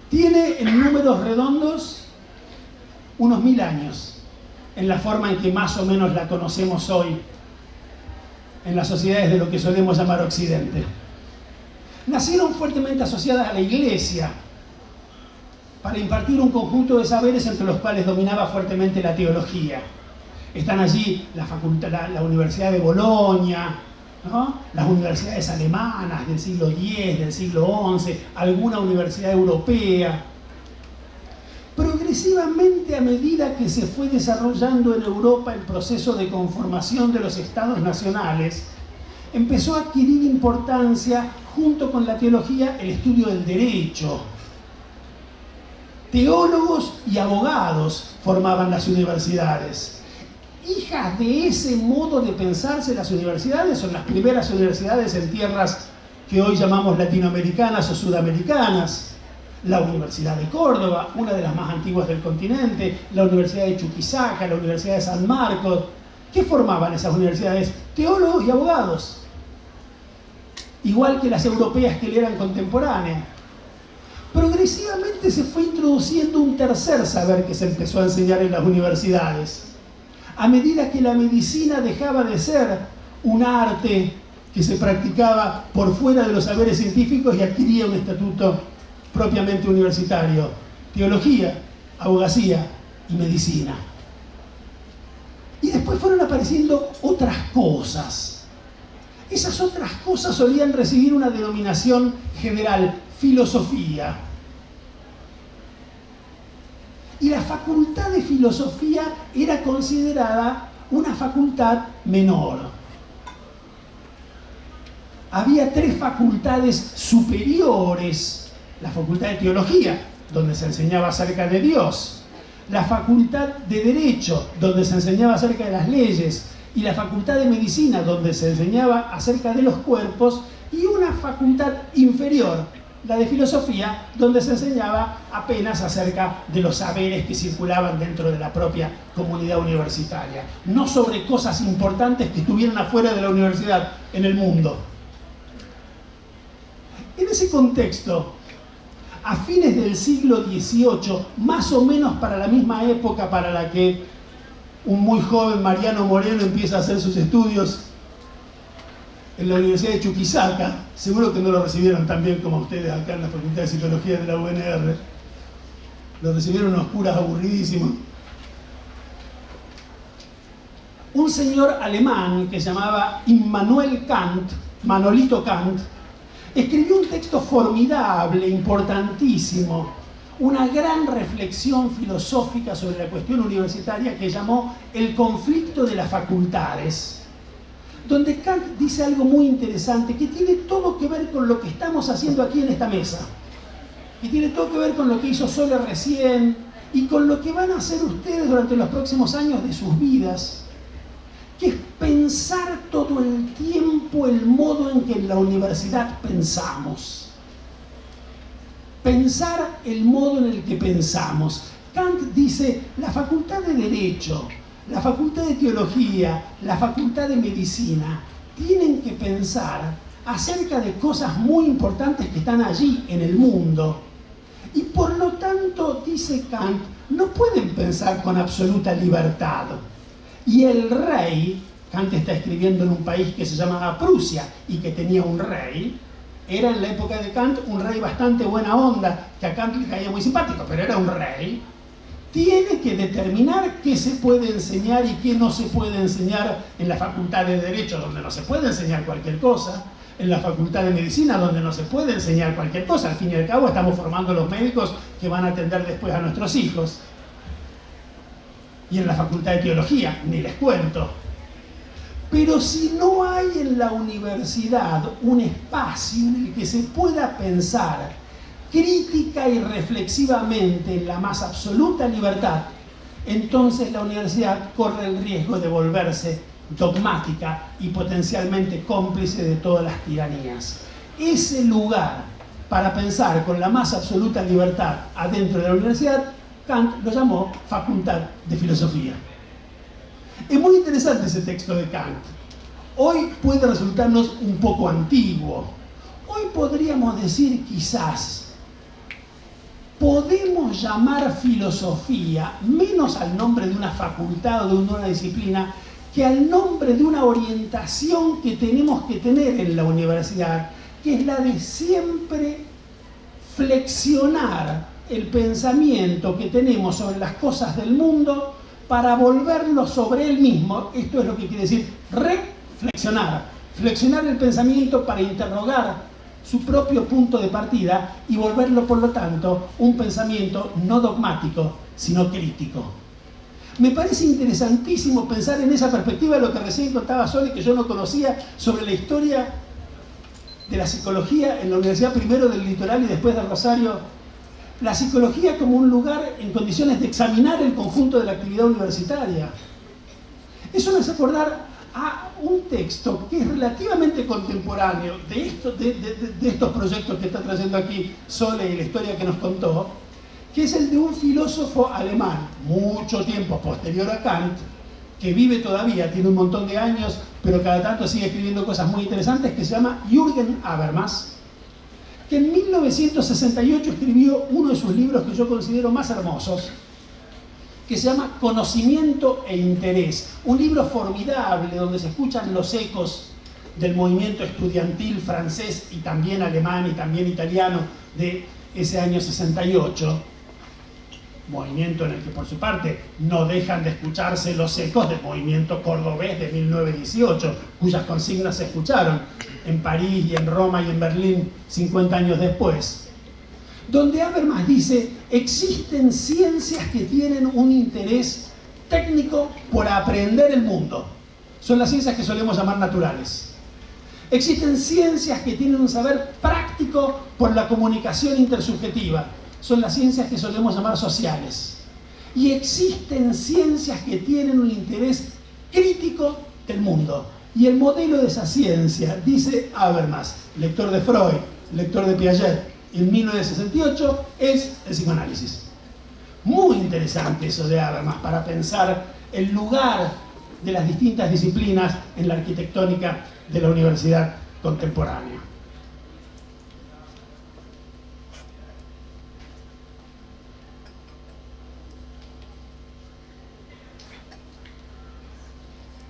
Tiene en números redondos unos 1000 años, en la forma en que más o menos la conocemos hoy, en las sociedades de lo que solemos llamar Occidente. Nacieron fuertemente asociadas a la Iglesia para impartir un conjunto de saberes entre los cuales dominaba fuertemente la teología. Están allí la Universidad de Bolonia, ¿no? Las universidades alemanas del siglo X, del siglo XI, alguna universidad europea. Progresivamente, a medida que se fue desarrollando en Europa el proceso de conformación de los estados nacionales, empezó a adquirir importancia, junto con la teología, el estudio del derecho. Teólogos y abogados formaban las universidades. Hijas de ese modo de pensarse las universidades, son las primeras universidades en tierras que hoy llamamos latinoamericanas o sudamericanas. La Universidad de Córdoba, una de las más antiguas del continente, la Universidad de Chuquisaca, la Universidad de San Marcos. ¿Qué formaban esas universidades? Teólogos y abogados. Igual que las europeas que le eran contemporáneas. Progresivamente se fue introduciendo un tercer saber que se empezó a enseñar en las universidades. A medida que la medicina dejaba de ser un arte que se practicaba por fuera de los saberes científicos y adquiría un estatuto propiamente universitario: teología, abogacía y medicina. Y después fueron apareciendo otras cosas. Esas otras cosas solían recibir una denominación general: filosofía. Y la facultad de filosofía era considerada una facultad menor. Había 3 facultades superiores: la facultad de teología, donde se enseñaba acerca de Dios; la facultad de derecho, donde se enseñaba acerca de las leyes; y la facultad de medicina, donde se enseñaba acerca de los cuerpos; y una facultad inferior, la de filosofía, donde se enseñaba apenas acerca de los saberes que circulaban dentro de la propia comunidad universitaria, no sobre cosas importantes que estuvieran afuera de la universidad, en el mundo. En ese contexto, a fines del siglo XVIII, más o menos para la misma época para la que un muy joven Mariano Moreno empieza a hacer sus estudios en la Universidad de Chuquisaca, seguro que no lo recibieron tan bien como ustedes acá en la Facultad de Psicología de la UNR, lo recibieron unos curas aburridísimos. Un señor alemán que se llamaba Immanuel Kant, Manolito Kant, escribió un texto formidable, importantísimo, una gran reflexión filosófica sobre la cuestión universitaria que llamó El conflicto de las facultades, donde Kant dice algo muy interesante que tiene todo que ver con lo que estamos haciendo aquí en esta mesa, que tiene todo que ver con lo que hizo Soler recién y con lo que van a hacer ustedes durante los próximos años de sus vidas, que es pensar todo el tiempo el modo en que en la universidad pensamos. Pensar el modo en el que pensamos. Kant dice, la facultad de Derecho, la facultad de Teología, la facultad de Medicina, tienen que pensar acerca de cosas muy importantes que están allí en el mundo. Y por lo tanto, dice Kant, no pueden pensar con absoluta libertad. Y el rey, Kant está escribiendo en un país que se llamaba Prusia y que tenía un rey, era en la época de Kant un rey bastante buena onda, que a Kant le caía muy simpático, pero era un rey. Tiene que determinar qué se puede enseñar y qué no se puede enseñar en la facultad de Derecho, donde no se puede enseñar cualquier cosa, en la facultad de Medicina, donde no se puede enseñar cualquier cosa. Al fin y al cabo estamos formando los médicos que van a atender después a nuestros hijos. Y en la facultad de Teología, ni les cuento. Pero si no hay en la universidad un espacio en el que se pueda pensar crítica y reflexivamente en la más absoluta libertad, entonces la universidad corre el riesgo de volverse dogmática y potencialmente cómplice de todas las tiranías. Ese lugar para pensar con la más absoluta libertad adentro de la universidad, Kant lo llamó Facultad de Filosofía. Es muy interesante ese texto de Kant. Hoy puede resultarnos un poco antiguo. Hoy podríamos decir quizás, podemos llamar filosofía menos al nombre de una facultad o de una disciplina que al nombre de una orientación que tenemos que tener en la universidad, que es la de siempre flexionar el pensamiento que tenemos sobre las cosas del mundo para volverlo sobre él mismo. Esto es lo que quiere decir reflexionar. Flexionar el pensamiento para interrogar su propio punto de partida y volverlo, por lo tanto, un pensamiento no dogmático, sino crítico. Me parece interesantísimo pensar en esa perspectiva de lo que recién contaba Sole, que yo no conocía, sobre la historia de la psicología en la Universidad, primero del Litoral y después de Rosario. La psicología como un lugar en condiciones de examinar el conjunto de la actividad universitaria. Eso me hace acordar a un texto que es relativamente contemporáneo de estos proyectos que está trayendo aquí Sole y la historia que nos contó, que es el de un filósofo alemán, mucho tiempo posterior a Kant, que vive todavía, tiene un montón de años, pero cada tanto sigue escribiendo cosas muy interesantes, que se llama Jürgen Habermas, que en 1968 escribió uno de sus libros que yo considero más hermosos, que se llama Conocimiento e Interés. Un libro formidable donde se escuchan los ecos del movimiento estudiantil francés y también alemán y también italiano de ese año 68. Movimiento en el que por su parte no dejan de escucharse los ecos del movimiento cordobés de 1918, cuyas consignas se escucharon en París y en Roma y en Berlín 50 años después. Donde Habermas dice, existen ciencias que tienen un interés técnico por aprender el mundo. Son las ciencias que solemos llamar naturales. Existen ciencias que tienen un saber práctico por la comunicación intersubjetiva. Son las ciencias que solemos llamar sociales. Y existen ciencias que tienen un interés crítico del mundo. Y el modelo de esa ciencia, dice Habermas, lector de Freud, lector de Piaget, en 1968, es el psicoanálisis. Muy interesante eso de Habermas para pensar el lugar de las distintas disciplinas en la arquitectónica de la universidad contemporánea.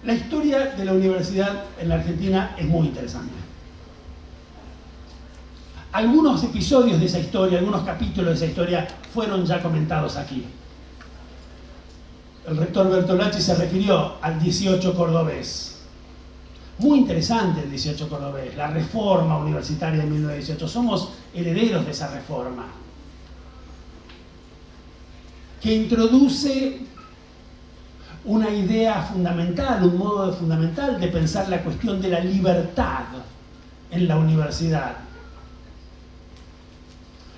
La historia de la universidad en la Argentina es muy interesante. Algunos episodios de esa historia, algunos capítulos de esa historia fueron ya comentados aquí. El rector Bertolacci se refirió al 18 cordobés. Muy interesante el 18 cordobés, la reforma universitaria de 1918. Somos herederos de esa reforma, que introduce una idea fundamental, un modo fundamental de pensar la cuestión de la libertad en la universidad.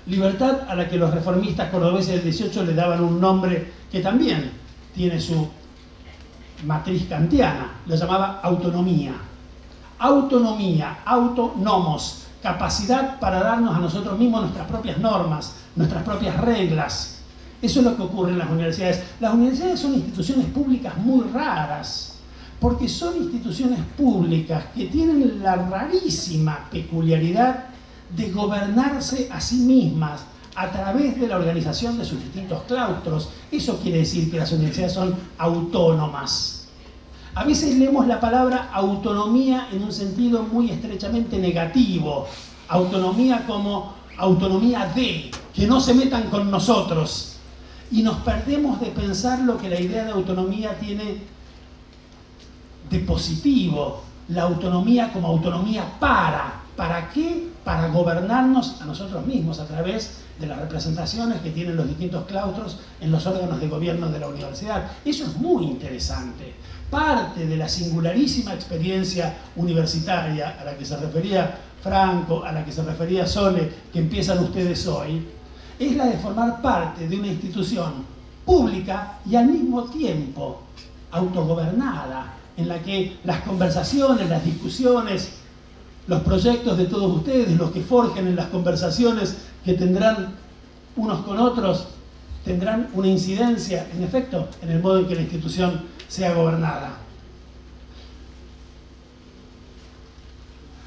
Libertad a la que los reformistas cordobeses del 18 le daban un nombre que también tiene su matriz kantiana, lo llamaba autonomía. Autonomía, autonomos, capacidad para darnos a nosotros mismos nuestras propias normas, nuestras propias reglas. Eso es lo que ocurre en las universidades. Las universidades son instituciones públicas muy raras, porque son instituciones públicas que tienen la rarísima peculiaridad de gobernarse a sí mismas a través de la organización de sus distintos claustros. Eso quiere decir que las universidades son autónomas. A veces leemos la palabra autonomía en un sentido muy estrechamente negativo. Autonomía como autonomía de, que no se metan con nosotros. Y nos perdemos de pensar lo que la idea de autonomía tiene de positivo. La autonomía como autonomía ¿para qué? Para gobernarnos a nosotros mismos a través de las representaciones que tienen los distintos claustros en los órganos de gobierno de la universidad. Eso es muy interesante. Parte de la singularísima experiencia universitaria a la que se refería Franco, a la que se refería Sole, que empiezan ustedes hoy, es la de formar parte de una institución pública y al mismo tiempo autogobernada, en la que las conversaciones, las discusiones, los proyectos de todos ustedes, los que forjen en las conversaciones que tendrán unos con otros, tendrán una incidencia, en efecto, en el modo en que la institución sea gobernada.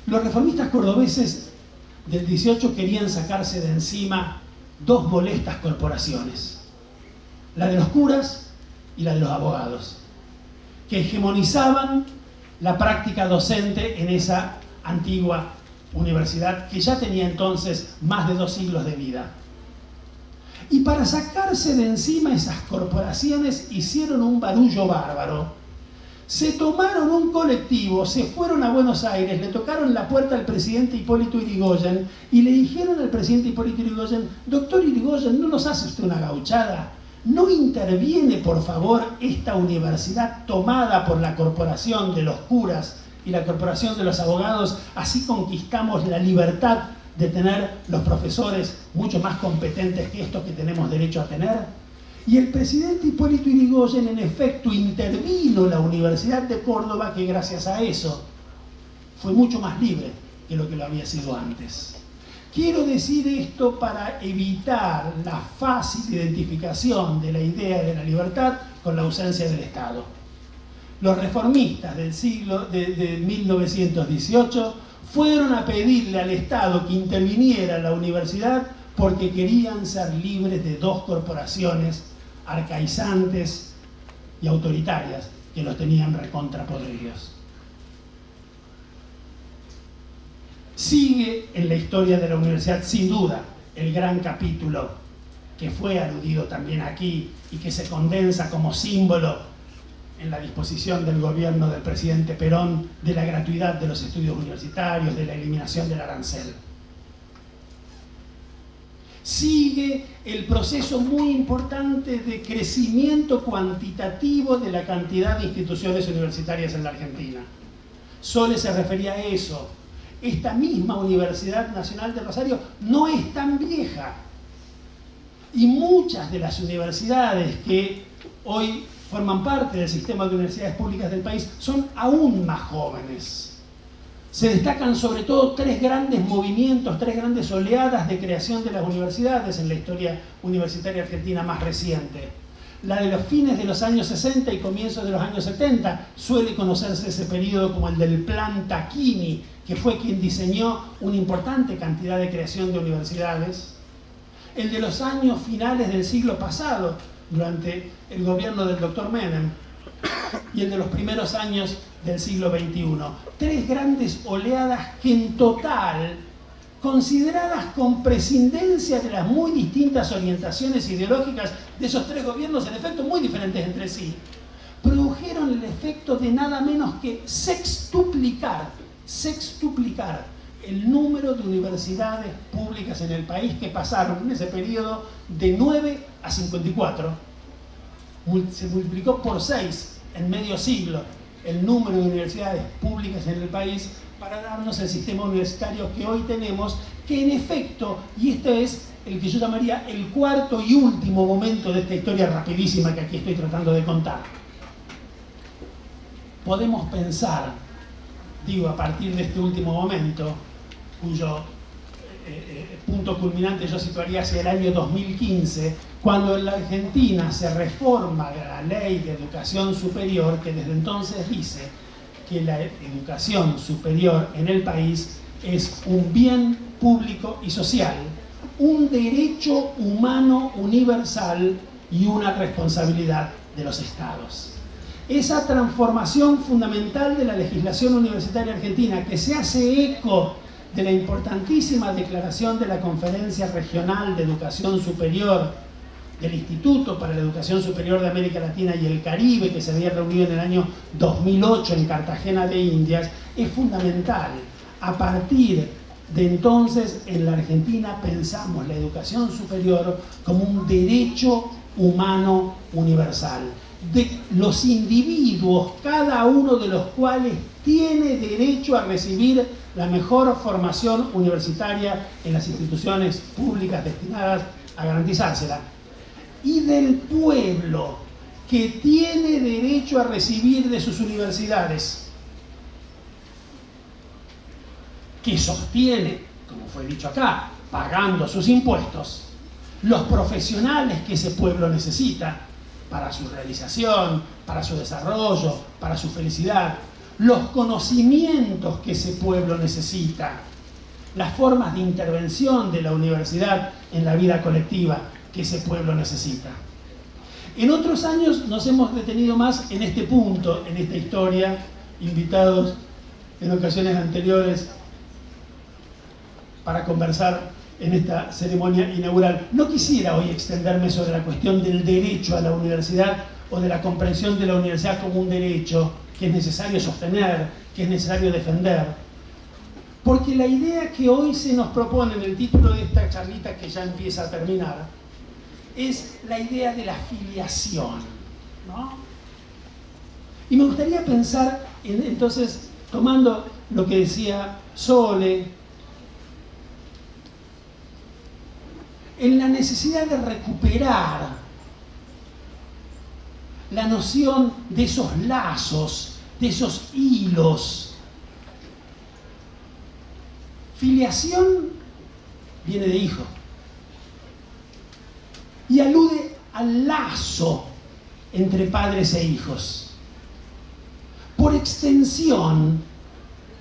Los reformistas cordobeses del 18 querían sacarse de encima dos molestas corporaciones, la de los curas y la de los abogados, que hegemonizaban la práctica docente en esa antigua universidad que ya tenía entonces más de 2 siglos de vida. Y para sacarse de encima esas corporaciones hicieron un barullo bárbaro. Se tomaron un colectivo, se fueron a Buenos Aires, le tocaron la puerta al presidente Hipólito Yrigoyen y le dijeron al presidente Hipólito Yrigoyen: doctor Yrigoyen, ¿no nos hace usted una gauchada? ¿No interviene, por favor, esta universidad tomada por la corporación de los curas y la corporación de los abogados? Así conquistamos la libertad de tener los profesores mucho más competentes que estos que tenemos derecho a tener. Y el presidente Hipólito Yrigoyen, en efecto, intervino la Universidad de Córdoba, que gracias a eso fue mucho más libre que lo que lo había sido antes. Quiero decir esto para evitar la fácil identificación de la idea de la libertad con la ausencia del Estado. Los reformistas del siglo de 1918 fueron a pedirle al Estado que interviniera en la universidad porque querían ser libres de dos corporaciones arcaizantes y autoritarias que los tenían recontrapodridos. Sigue en la historia de la universidad, sin duda, el gran capítulo que fue aludido también aquí y que se condensa como símbolo en la disposición del gobierno del presidente Perón de la gratuidad de los estudios universitarios, de la eliminación del arancel. Sigue el proceso muy importante de crecimiento cuantitativo de la cantidad de instituciones universitarias en la Argentina. Sole se refería a eso. Esta misma Universidad Nacional de Rosario no es tan vieja. Y muchas de las universidades que hoy forman parte del sistema de universidades públicas del país son aún más jóvenes. Se destacan sobre todo 3 grandes movimientos, 3 grandes oleadas de creación de las universidades en la historia universitaria argentina más reciente. La de los fines de los años 60 y comienzos de los años 70, suele conocerse ese periodo como el del Plan Tacchini, que fue quien diseñó una importante cantidad de creación de universidades. El de los años finales del siglo pasado, durante el gobierno del doctor Menem, y el de los primeros años del siglo XXI. 3 grandes oleadas que en total, consideradas con prescindencia de las muy distintas orientaciones ideológicas de esos 3 gobiernos, en efecto muy diferentes entre sí, produjeron el efecto de nada menos que sextuplicar el número de universidades públicas en el país, que pasaron en ese periodo de 9 a 54. Se multiplicó por 6 en medio siglo el número de universidades públicas en el país para darnos el sistema universitario que hoy tenemos, que en efecto, y este es el que yo llamaría el cuarto y último momento de esta historia rapidísima que aquí estoy tratando de contar. Podemos pensar, digo, a partir de este último momento, cuyo punto culminante yo situaría hacia el año 2015, cuando en la Argentina se reforma la ley de educación superior, que desde entonces dice que la educación superior en el país es un bien público y social, un derecho humano universal y una responsabilidad de los estados. Esa transformación fundamental de la legislación universitaria argentina, que se hace eco de la importantísima declaración de la Conferencia Regional de Educación Superior del Instituto para la Educación Superior de América Latina y el Caribe, que se había reunido en el año 2008 en Cartagena de Indias, es fundamental. A partir de entonces, en la Argentina pensamos la educación superior como un derecho humano universal, de los individuos, cada uno de los cuales tiene derecho a recibir la mejor formación universitaria en las instituciones públicas destinadas a garantizársela, y del pueblo, que tiene derecho a recibir de sus universidades, que sostiene, como fue dicho acá, pagando sus impuestos, los profesionales que ese pueblo necesita para su realización, para su desarrollo, para su felicidad, los conocimientos que ese pueblo necesita, las formas de intervención de la universidad en la vida colectiva que ese pueblo necesita. En otros años nos hemos detenido más en este punto, en esta historia, invitados en ocasiones anteriores para conversar en esta ceremonia inaugural. No quisiera hoy extenderme sobre la cuestión del derecho a la universidad o de la comprensión de la universidad como un derecho que es necesario sostener, que es necesario defender. Porque la idea que hoy se nos propone en el título de esta charlita, que ya empieza a terminar, es la idea de la filiación, ¿no? Y me gustaría pensar, entonces, tomando lo que decía Sole, en la necesidad de recuperar la noción de esos lazos, de esos hilos. Filiación viene de hijo y alude al lazo entre padres e hijos. Por extensión,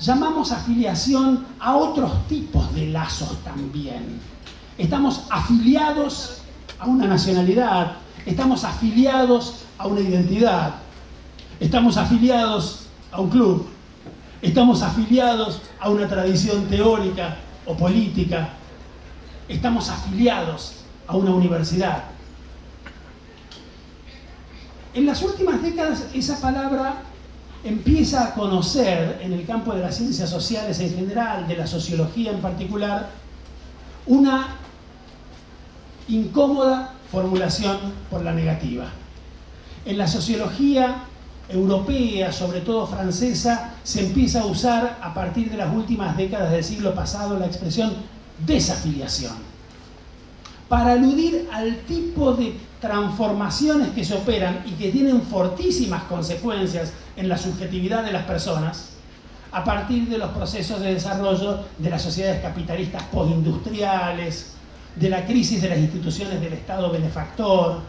llamamos a filiación a otros tipos de lazos también. Estamos afiliados a una nacionalidad, estamos afiliados a una identidad, estamos afiliados a un club, estamos afiliados a una tradición teórica o política, estamos afiliados a una universidad. En las últimas décadas esa palabra empieza a conocer en el campo de las ciencias sociales en general, de la sociología en particular, una incómoda formulación por la negativa. En la sociología europea, sobre todo francesa, se empieza a usar a partir de las últimas décadas del siglo pasado la expresión desafiliación, para aludir al tipo de transformaciones que se operan y que tienen fortísimas consecuencias en la subjetividad de las personas a partir de los procesos de desarrollo de las sociedades capitalistas postindustriales, de la crisis de las instituciones del Estado benefactor.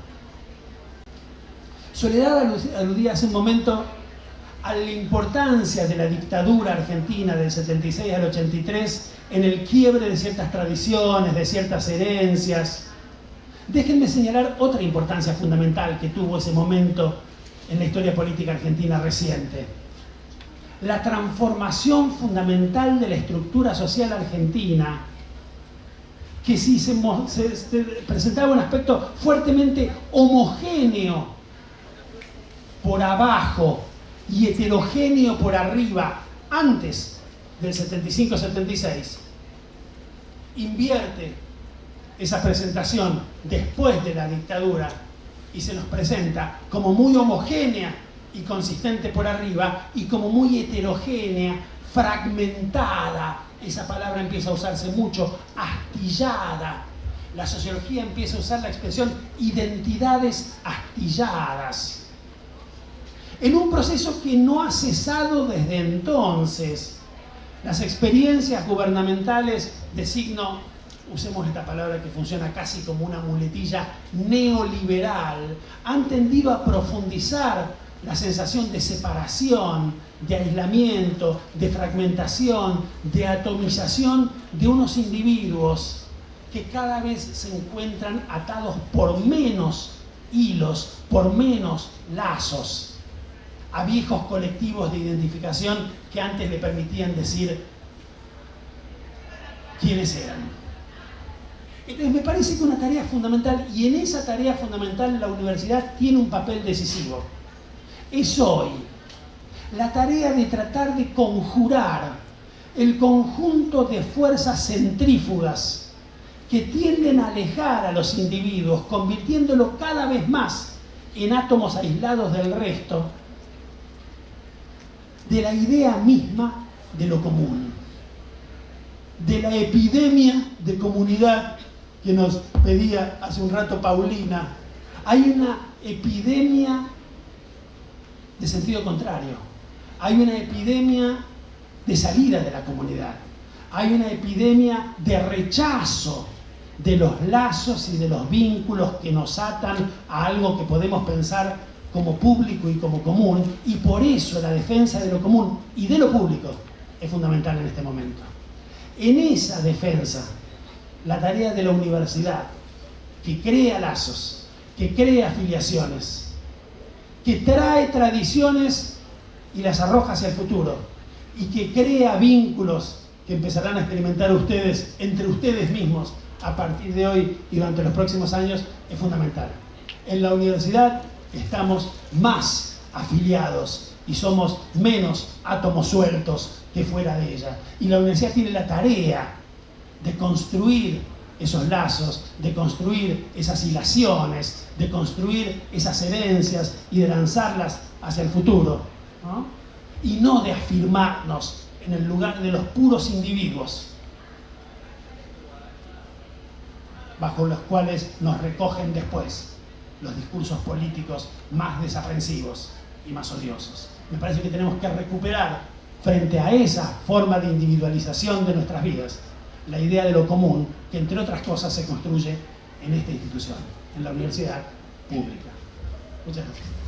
Soledad aludía hace un momento a la importancia de la dictadura argentina del 76 al 83 en el quiebre de ciertas tradiciones, de ciertas herencias. Déjenme señalar otra importancia fundamental que tuvo ese momento en la historia política argentina reciente. La transformación fundamental de la estructura social argentina, que sí se presentaba un aspecto fuertemente homogéneo por abajo y heterogéneo por arriba antes del 75-76, invierte esa presentación después de la dictadura y se nos presenta como muy homogénea y consistente por arriba y como muy heterogénea, fragmentada. Esa palabra empieza a usarse mucho, astillada. La sociología empieza a usar la expresión identidades astilladas. En un proceso que no ha cesado desde entonces. Las experiencias gubernamentales de signo, usemos esta palabra que funciona casi como una muletilla, neoliberal, han tendido a profundizar la sensación de separación, de aislamiento, de fragmentación, de atomización de unos individuos que cada vez se encuentran atados por menos hilos, por menos lazos, a viejos colectivos de identificación que antes le permitían decir quiénes eran. Entonces me parece que una tarea fundamental, y en esa tarea fundamental la universidad tiene un papel decisivo, es hoy la tarea de tratar de conjurar el conjunto de fuerzas centrífugas que tienden a alejar a los individuos, convirtiéndolos cada vez más en átomos aislados del resto, de la idea misma de lo común, de la epidemia de comunidad que nos pedía hace un rato Paulina. Hay una epidemia de sentido contrario, hay una epidemia de salida de la comunidad, hay una epidemia de rechazo de los lazos y de los vínculos que nos atan a algo que podemos pensar como público y como común, y por eso la defensa de lo común y de lo público es fundamental en este momento. En esa defensa, la tarea de la universidad, que crea lazos, que crea afiliaciones, que trae tradiciones y las arroja hacia el futuro, y que crea vínculos que empezarán a experimentar ustedes, entre ustedes mismos, a partir de hoy y durante los próximos años, es fundamental. En la universidad estamos más afiliados y somos menos átomos sueltos que fuera de ella. Y la universidad tiene la tarea de construir esos lazos, de construir esas hilaciones, de construir esas herencias y de lanzarlas hacia el futuro, ¿no? Y no de afirmarnos en el lugar de los puros individuos bajo los cuales nos recogen después los discursos políticos más desaprensivos y más odiosos. Me parece que tenemos que recuperar, frente a esa forma de individualización de nuestras vidas, la idea de lo común, que entre otras cosas se construye en esta institución, en la universidad pública. Muchas gracias.